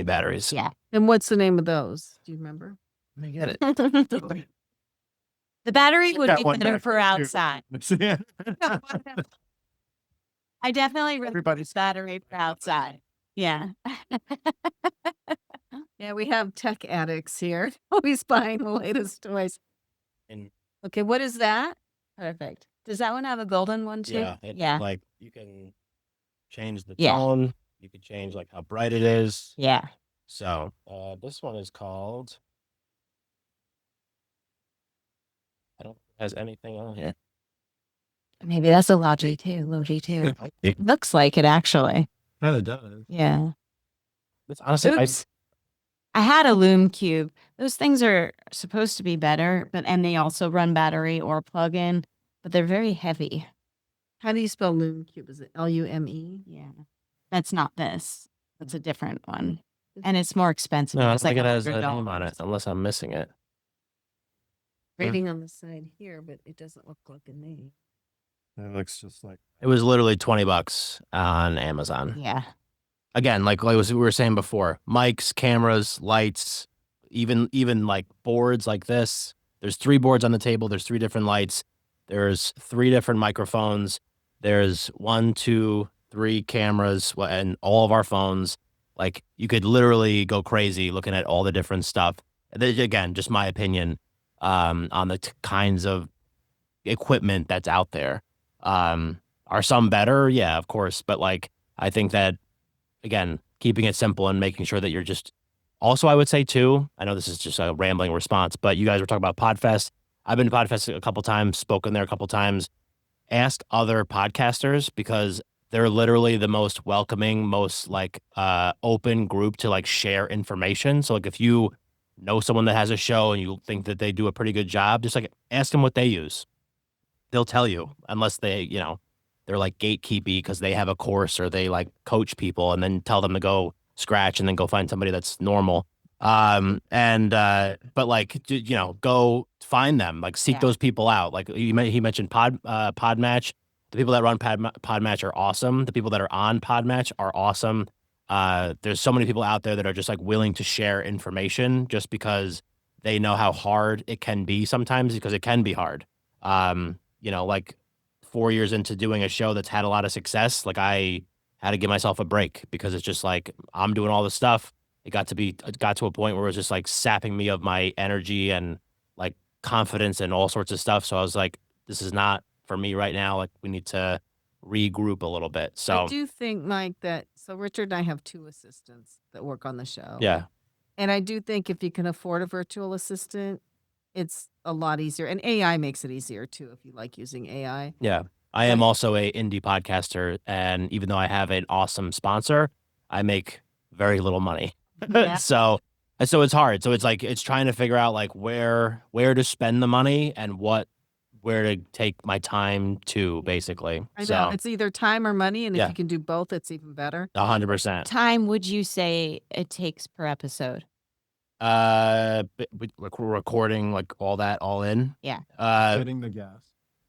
batteries. Yeah. and what's the name of those? Do you remember? Let me get it. The battery would got be one better back for there, too. outside. Yeah. I definitely recommend Everybody's battery for outside. Yeah. Yeah, we have tech addicts here. Always buying the latest toys. And Okay, what is that? Perfect. Does that one have a golden one too? yeah, Yeah. like you can change the Yeah. tone. You can change like how bright it is. Yeah. So this one is called. I don't think it has anything on here. Maybe that's a Logi too. It Looks like it actually. kind of does. Yeah. It's honestly, Oops. I had a Loom Cube. Those things are supposed to be better, and they also run battery or plug-in, but they're very heavy. How do you spell Lume Cube? Is it Lume? Yeah. That's not this. That's a different one. And it's more expensive. no, I don't It's like think it has a name $100. on it unless I'm missing it. Rating on the side here, but it doesn't look like a name. It looks just like It was literally $20 on Amazon. Yeah. Again, like we were saying before, mics, cameras, lights, even like boards like this. There's 3 boards on the table. There's 3 different lights. There's 3 different microphones. There's 1, 2, 3 cameras and all of our phones. Like you could literally go crazy looking at all the different stuff. Again, just my opinion on the kinds of equipment that's out there. Are some better? Yeah, of course. But like, I think that, again, keeping it simple and making sure that you're just also, I would say too, I know this is just a rambling response, but you guys were talking about PodFest. I've been to PodFest a couple times, spoken there a couple times. Ask other podcasters because they're literally the most welcoming, most like open group to like share information. So like if you know someone that has a show and you think that they do a pretty good job, just like ask them what they use. They'll tell you, unless they, they're like gatekeepy because they have a course or they like coach people and then tell them to go scratch and then go find somebody that's normal. But like, go find them, like seek Yeah. those people out. Like he mentioned PodMatch. The people that run PodMatch are awesome. The people that are on PodMatch are awesome. There's so many people out there that are just like willing to share information just because they know how hard it can be sometimes, because it can be hard. Like 4 years into doing a show that's had a lot of success, like I had to give myself a break because it's just like I'm doing all this stuff. It got to a point where it was just like sapping me of my energy and like confidence and all sorts of stuff. So I was like, this is not for me right now. Like we need to regroup a little bit. I So do think, Mike, that so Richard and I have 2 assistants that work on the show. yeah, And I do think if you can afford a virtual assistant, it's a lot easier. And AI makes it easier too if you like using AI. yeah. I am also a indie podcaster, and even though I have an awesome sponsor, I make very little money. Yeah. So it's hard. So it's like it's trying to figure out like where to spend the money and where to take my time to, basically. I know. So It's either time or money. And if Yeah. you can do both, it's even better. 100%. Time would you say it takes per episode? Recording like all that all in. Yeah. Getting the gas.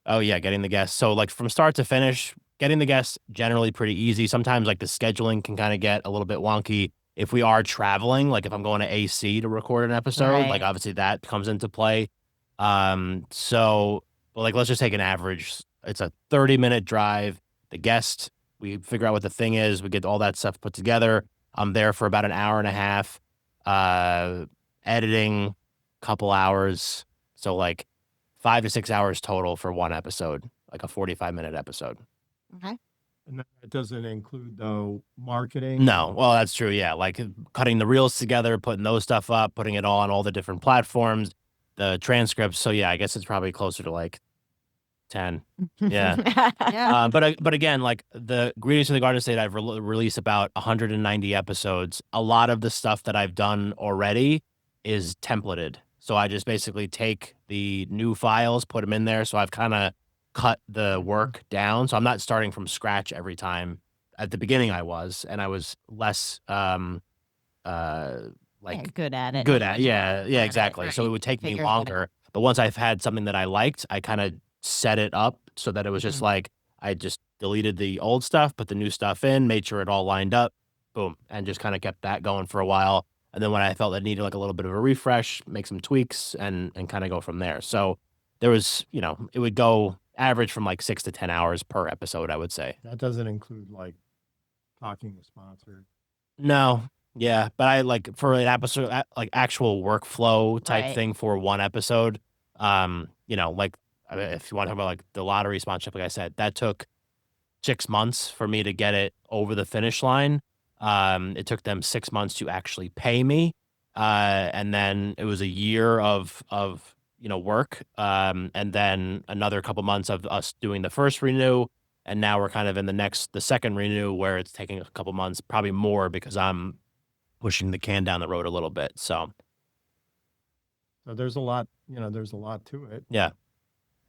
Oh yeah, getting the guests. So like from start to finish, getting the guests generally pretty easy. Sometimes like the scheduling can kind of get a little bit wonky. If we are traveling, like if I'm going to AC to record an episode, like Right. obviously that comes into play. But like let's just take an average. It's a 30-minute drive. The guest, we figure out what the thing is, we get all that stuff put together. I'm there for about an hour and a half. Editing, couple hours. So like 5 to 6 hours total for one episode, like a 45-minute episode. Okay. And that doesn't include though marketing. No, well, that's true. Yeah, like cutting the reels together, putting those stuff up, putting it all on all the different platforms, the transcripts. So yeah, I guess it's probably closer to like 10. Yeah. Yeah. But again, like the Greetings to the Garden State, I've released about 190 episodes. A lot of the stuff that I've done already is templated. So I just basically take the new files, put them in there. So I've kind of cut the work down. So I'm not starting from scratch every time. At the beginning I was, and I was less like Good at it. good at. Yeah, exactly. So it would take me Figure it out. longer. But once I've had something that I liked, I kind of set it up so that it was just Mhm. like I just deleted the old stuff, put the new stuff in, made sure it all lined up, boom, and just kind of kept that going for a while. And then when I felt it needed like a little bit of a refresh, make some tweaks and kind of go from there. So there was, it would go average from like 6 to 10 hours per episode, I would say. That doesn't include like talking with sponsors. No. Yeah, but I like for an episode like actual workflow type Right. thing for one episode. Like if you want to talk about like the lottery sponsorship, like I said, that took 6 months for me to get it over the finish line. It took them 6 months to actually pay me, and then it was a year of work, and then another couple months of us doing the first renew, and now we're kind of in the second renew where it's taking a couple months, probably more because I'm pushing the can down the road a little bit. So So there's a lot, there's a lot to it. yeah,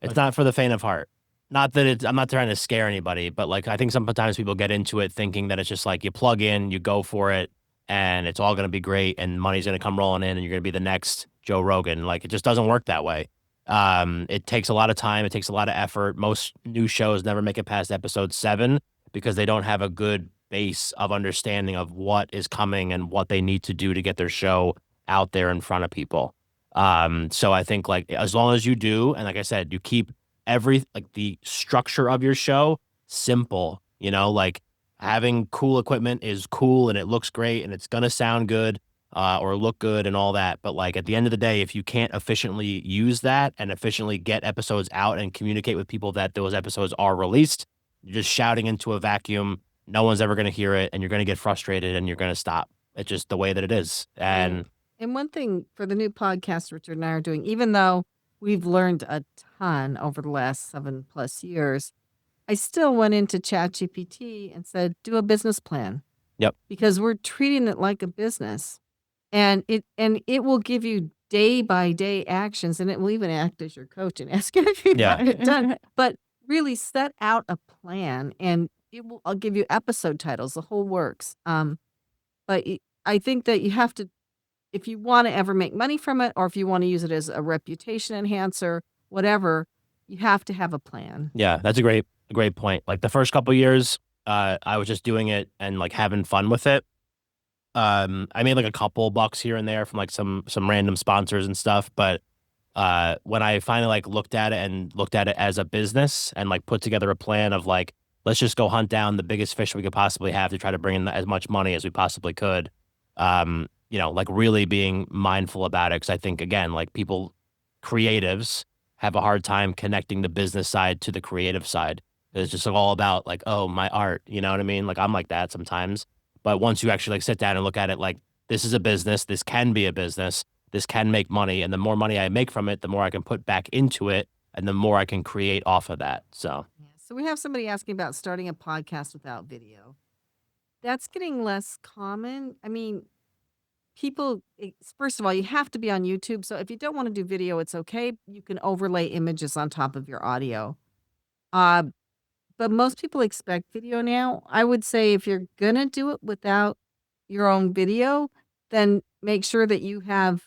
it's Like- not for the faint of heart. Not that I'm not trying to scare anybody, but like I think sometimes people get into it thinking that it's just like you plug in, you go for it, and it's all going to be great, and money's going to come rolling in, and you're going to be the next Joe Rogan. Like it just doesn't work that way. It takes a lot of time. It takes a lot of effort. Most new shows never make it past episode 7 because they don't have a good base of understanding of what is coming and what they need to do to get their show out there in front of people. So I think like as long as you do, and like I said, you keep the structure of your show simple, like having cool equipment is cool and it looks great and it's going to sound good, or look good and all that. But like at the end of the day, if you can't efficiently use that and efficiently get episodes out and communicate with people that those episodes are released, you're just shouting into a vacuum. No one's ever going to hear it and you're going to get frustrated and you're going to stop. It's just the way that it is. And And one thing for the new podcast Richard and I are doing, even though we've learned a ton over the last 7+ years, I still went into ChatGPT and said, do a business plan. Yep. Because we're treating it like a business. And it will give you day by day actions, and it will even act as your coach and ask you if you Yeah. got it done. But really set out a plan, and I'll give you episode titles, the whole works. But I think that you have to if you want to ever make money from it, or if you want to use it as a reputation enhancer, whatever, you have to have a plan. Yeah, that's a great point. Like the first couple years, I was just doing it and like having fun with it. I made like a couple bucks here and there from like some random sponsors and stuff, but when I finally like looked at it as a business and like put together a plan of like, let's just go hunt down the biggest fish we could possibly have to try to bring in as much money as we possibly could. Like really being mindful about it. Cause I think again, like creatives have a hard time connecting the business side to the creative side. It's just all about like, oh, my art, you know what I mean? Like I'm like that sometimes. But once you actually like sit down and look at it, like this is a business, this can be a business, this can make money. And the more money I make from it, the more I can put back into it and the more I can create off of that. So, Yeah. So we have somebody asking about starting a podcast without video. That's getting less common. I mean, first of all, you have to be on YouTube. So if you don't want to do video, it's okay. You can overlay images on top of your audio. Uh, but most people expect video now. I would say if you're going to do it without your own video, then make sure that you have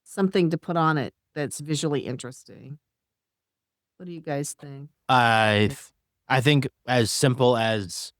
something to put on it that's visually interesting. What do you guys think? I think as simple as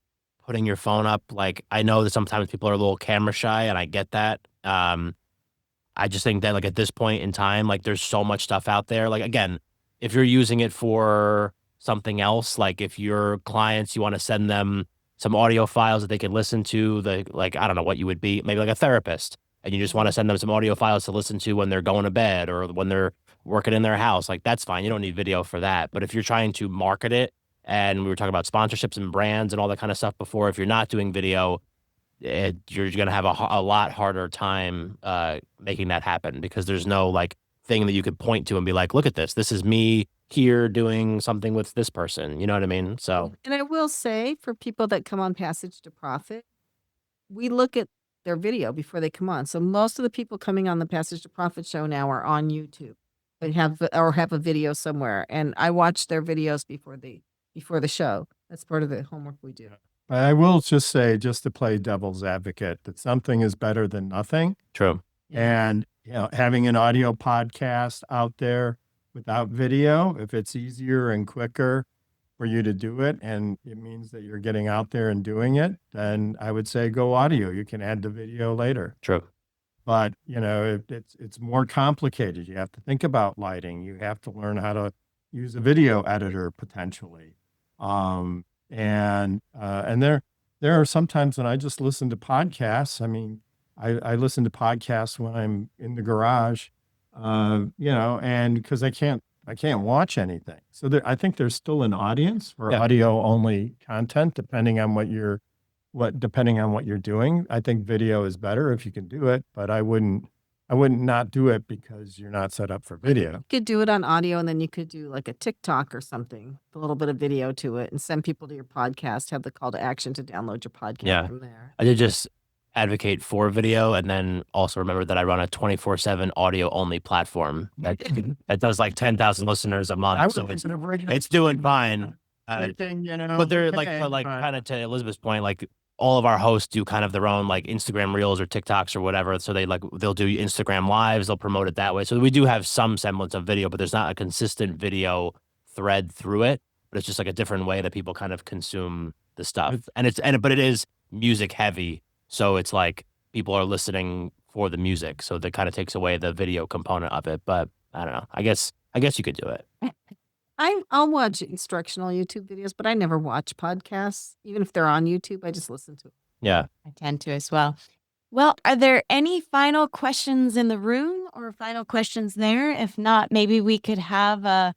putting your phone up, like I know that sometimes people are a little camera shy and I get that. I just think that like at this point in time, like there's so much stuff out there. Like again, if you're using it for something else, like if your clients, you want to send them some audio files that they can listen to, like I don't know what you would be, maybe like a therapist, and you just want to send them some audio files to listen to when they're going to bed or when they're working in their house, like that's fine. You don't need video for that. But if you're trying to market it, and we were talking about sponsorships and brands and all that kind of stuff before, if you're not doing video, you're going to have a lot harder time making that happen because there's no like thing that you could point to and be like, look at this. This is me here doing something with this person. You know what I mean? So, And I will say for people that come on Passage to Profit, we look at their video before they come on. So most of the people coming on the Passage to Profit show now are on YouTube. They have a video somewhere, and I watch their videos before the show. That's part of the homework we do. I will just say, just to play devil's advocate, that something is better than nothing. true. And, having an audio podcast out there without video, if it's easier and quicker for you to do it, and it means that you're getting out there and doing it, then I would say go audio. You can add the video later. True. But, it's more complicated. You have to think about lighting. You have to learn how to use a video editor potentially. And there are sometimes when I just listen to podcasts. I mean, I listen to podcasts when I'm in the garage, and because I can't watch anything. So I think there's still an audience for Yeah. audio only content, depending on what you're doing. I think video is better if you can do it, but I wouldn't not do it because you're not set up for video. You could do it on audio, and then you could do like a TikTok or something, a little bit of video to it, and send people to your podcast, have the call to action to download your podcast Yeah. from there. I did just advocate for video and then also remember that I run a 24/7 audio only platform that does like 10,000 listeners a month. So it's doing fine. But they're like kind of to Elizabeth's point, like all of our hosts do kind of their own like Instagram reels or TikToks or whatever. So they'll do Instagram lives, they'll promote it that way. So we do have some semblance of video, but there's not a consistent video thread through it. But it's just like a different way that people kind of consume the stuff. But it is music heavy. So it's like people are listening for the music. So that kind of takes away the video component of it. But I don't know. I guess you could do it. I'll watch instructional YouTube videos, but I never watch podcasts. Even if they're on YouTube, I just listen to it. Yeah. I tend to as well. Well, are there any final questions in the room or final questions there? If not, maybe we could have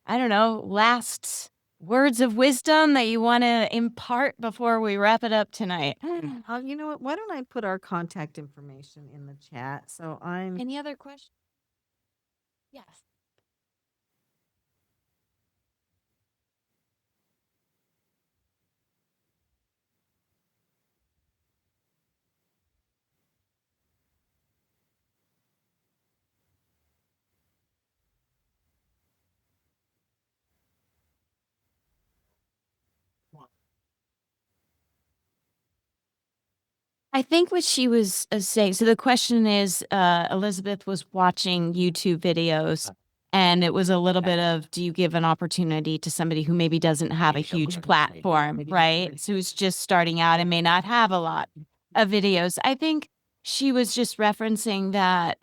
last words of wisdom that you want to impart before we wrap it up tonight. You know what? Why don't I put our contact information in the chat? So Any other questions? Yes. I think what she was saying, so the question is, Elizabeth was watching YouTube videos, and it was a little bit of, do you give an opportunity to somebody who maybe doesn't have a huge platform, right? So who's just starting out and may not have a lot of videos. I think she was just referencing that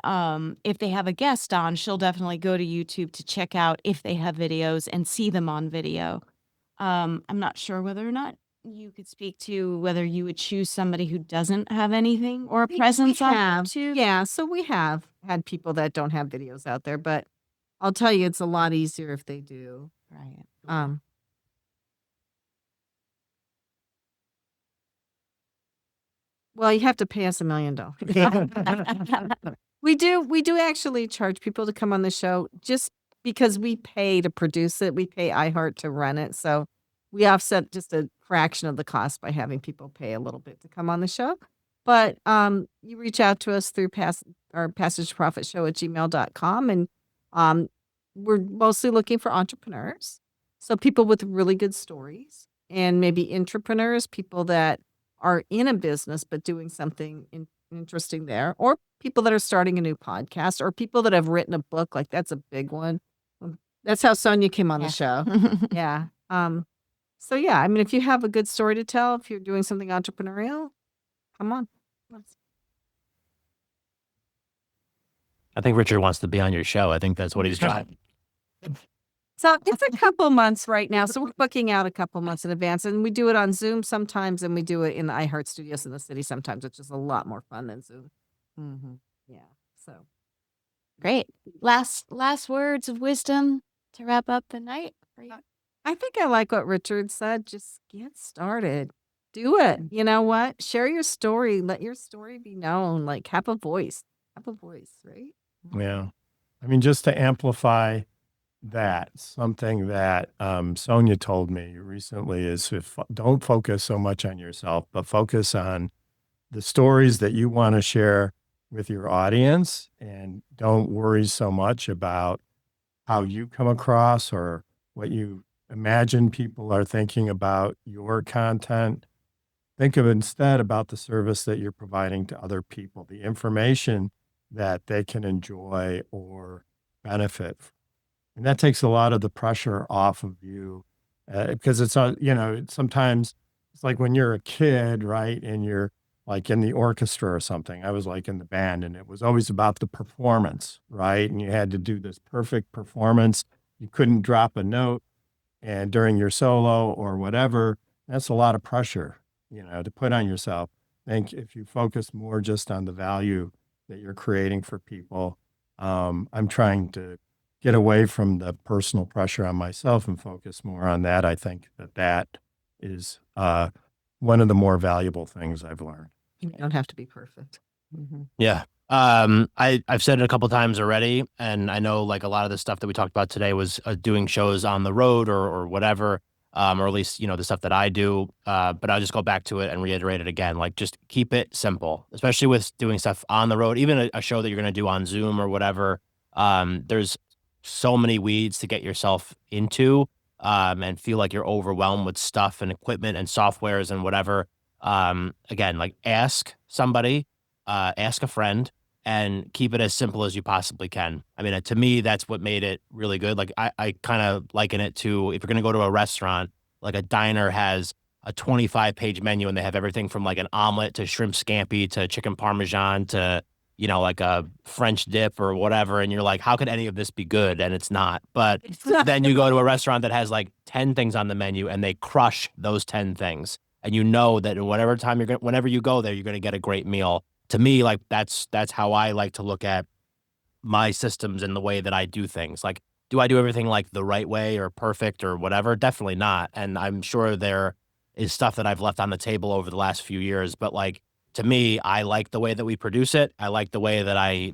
if they have a guest on, she'll definitely go to YouTube to check out if they have videos and see them on video. I'm not sure whether or not you could speak to whether you would choose somebody who doesn't have anything or a We presence on have, YouTube. yeah. So we have had people that don't have videos out there, but I'll tell you, it's a lot easier if they do. Right. Well, you have to pay us $1 million. We do actually charge people to come on the show just because we pay to produce it. We pay iHeart to run it. So we offset just a fraction of the cost by having people pay a little bit to come on the show. But you reach out to us through our Passage to Profit Show at gmail.com. And we're mostly looking for entrepreneurs. So people with really good stories, and maybe entrepreneurs, people that are in a business but doing something interesting there, or people that are starting a new podcast, or people that have written a book. Like, that's a big one. That's how Sonia came on the show. Yeah. So yeah, I mean, if you have a good story to tell, if you're doing something entrepreneurial, come on. I think Richard wants to be on your show. I think that's what he's trying. So it's a couple months right now. So we're booking out a couple months in advance, and we do it on Zoom sometimes, and we do it in the iHeart Studios in the city sometimes, which is a lot more fun than Zoom. Yeah. So Great. Last words of wisdom to wrap up the night for you. I think I like what Richard said. Just get started. Do it. You know what? Share your story. Let your story be known. Like, have a voice. Have a voice, right? Yeah. I mean, just to amplify that, something that Sonia told me recently is don't focus so much on yourself, but focus on the stories that you want to share with your audience, and don't worry so much about how you come across or what you imagine people are thinking about your content. Think of instead about the service that you're providing to other people, the information that they can enjoy or benefit from. And that takes a lot of the pressure off of you, because it's, sometimes it's like when you're a kid, right? And you're like in the orchestra or something. I was like in the band, and it was always about the performance, right? And you had to do this perfect performance. You couldn't drop a note and during your solo or whatever. That's a lot of pressure, to put on yourself. I think if you focus more just on the value that you're creating for people, I'm trying to get away from the personal pressure on myself and focus more on that. I think that is one of the more valuable things I've learned. You don't have to be perfect. Yeah. I've said it a couple of times already, and I know like a lot of the stuff that we talked about today was doing shows on the road or whatever, or at least, the stuff that I do. But I'll just go back to it and reiterate it again. Like, just keep it simple, especially with doing stuff on the road, even a show that you're going to do on Zoom or whatever. There's so many weeds to get yourself into, and feel like you're overwhelmed with stuff and equipment and softwares and whatever. Again, like, ask somebody, ask a friend, and keep it as simple as you possibly can. I mean, to me, that's what made it really good. Like, I kind of liken it to, if you're going to go to a restaurant, like a diner has a 25-page menu, and they have everything from like an omelet to shrimp scampi to chicken parmesan to, like a French dip or whatever. And you're like, how could any of this be good? And it's not. But then you go to a restaurant that has like 10 things on the menu, and they crush those 10 things. And you know that whenever you go there, you're going to get a great meal. To me, like, that's how I like to look at my systems and the way that I do things. Like, do I do everything like the right way or perfect or whatever? Definitely not. And I'm sure there is stuff that I've left on the table over the last few years, but like, to me, I like the way that we produce it. I like the way that I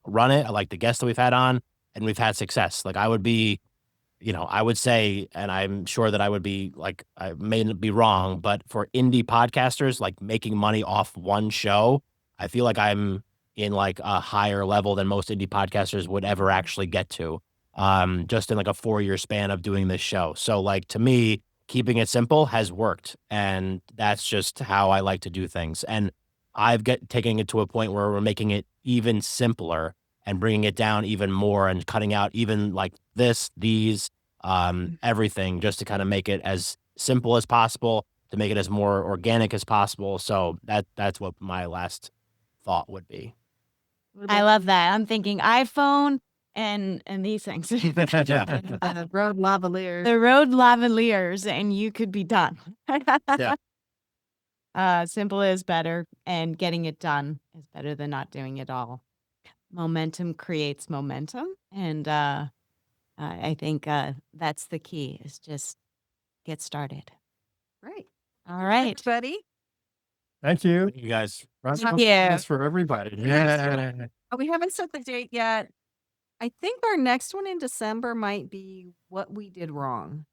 run it. I like the guests that we've had on, and we've had success. Like, I would be, I would say, and I'm sure that I would be like, I may be wrong, but for indie podcasters, like, making money off one show, I feel like I'm in like a higher level than most indie podcasters would ever actually get to, just in like a 4-year span of doing this show. So like, to me, keeping it simple has worked. And that's just how I like to do things. And I've taking it to a point where we're making it even simpler and bringing it down even more and cutting out even like these, everything, just to kind of make it as simple as possible, to make it as more organic as possible. So that's what my last thought would be. I love that. I'm thinking iPhone and these things. The road lavalier. The road lavaliers, and you could be done. Simple is better, and getting it done is better than not doing it all. Momentum creates momentum, and I think that's the key, is just get started. Great. All right. Everybody. Thank you. You guys. Thank you. for everybody. We haven't set the date yet. I think our next one in December might be what we did wrong.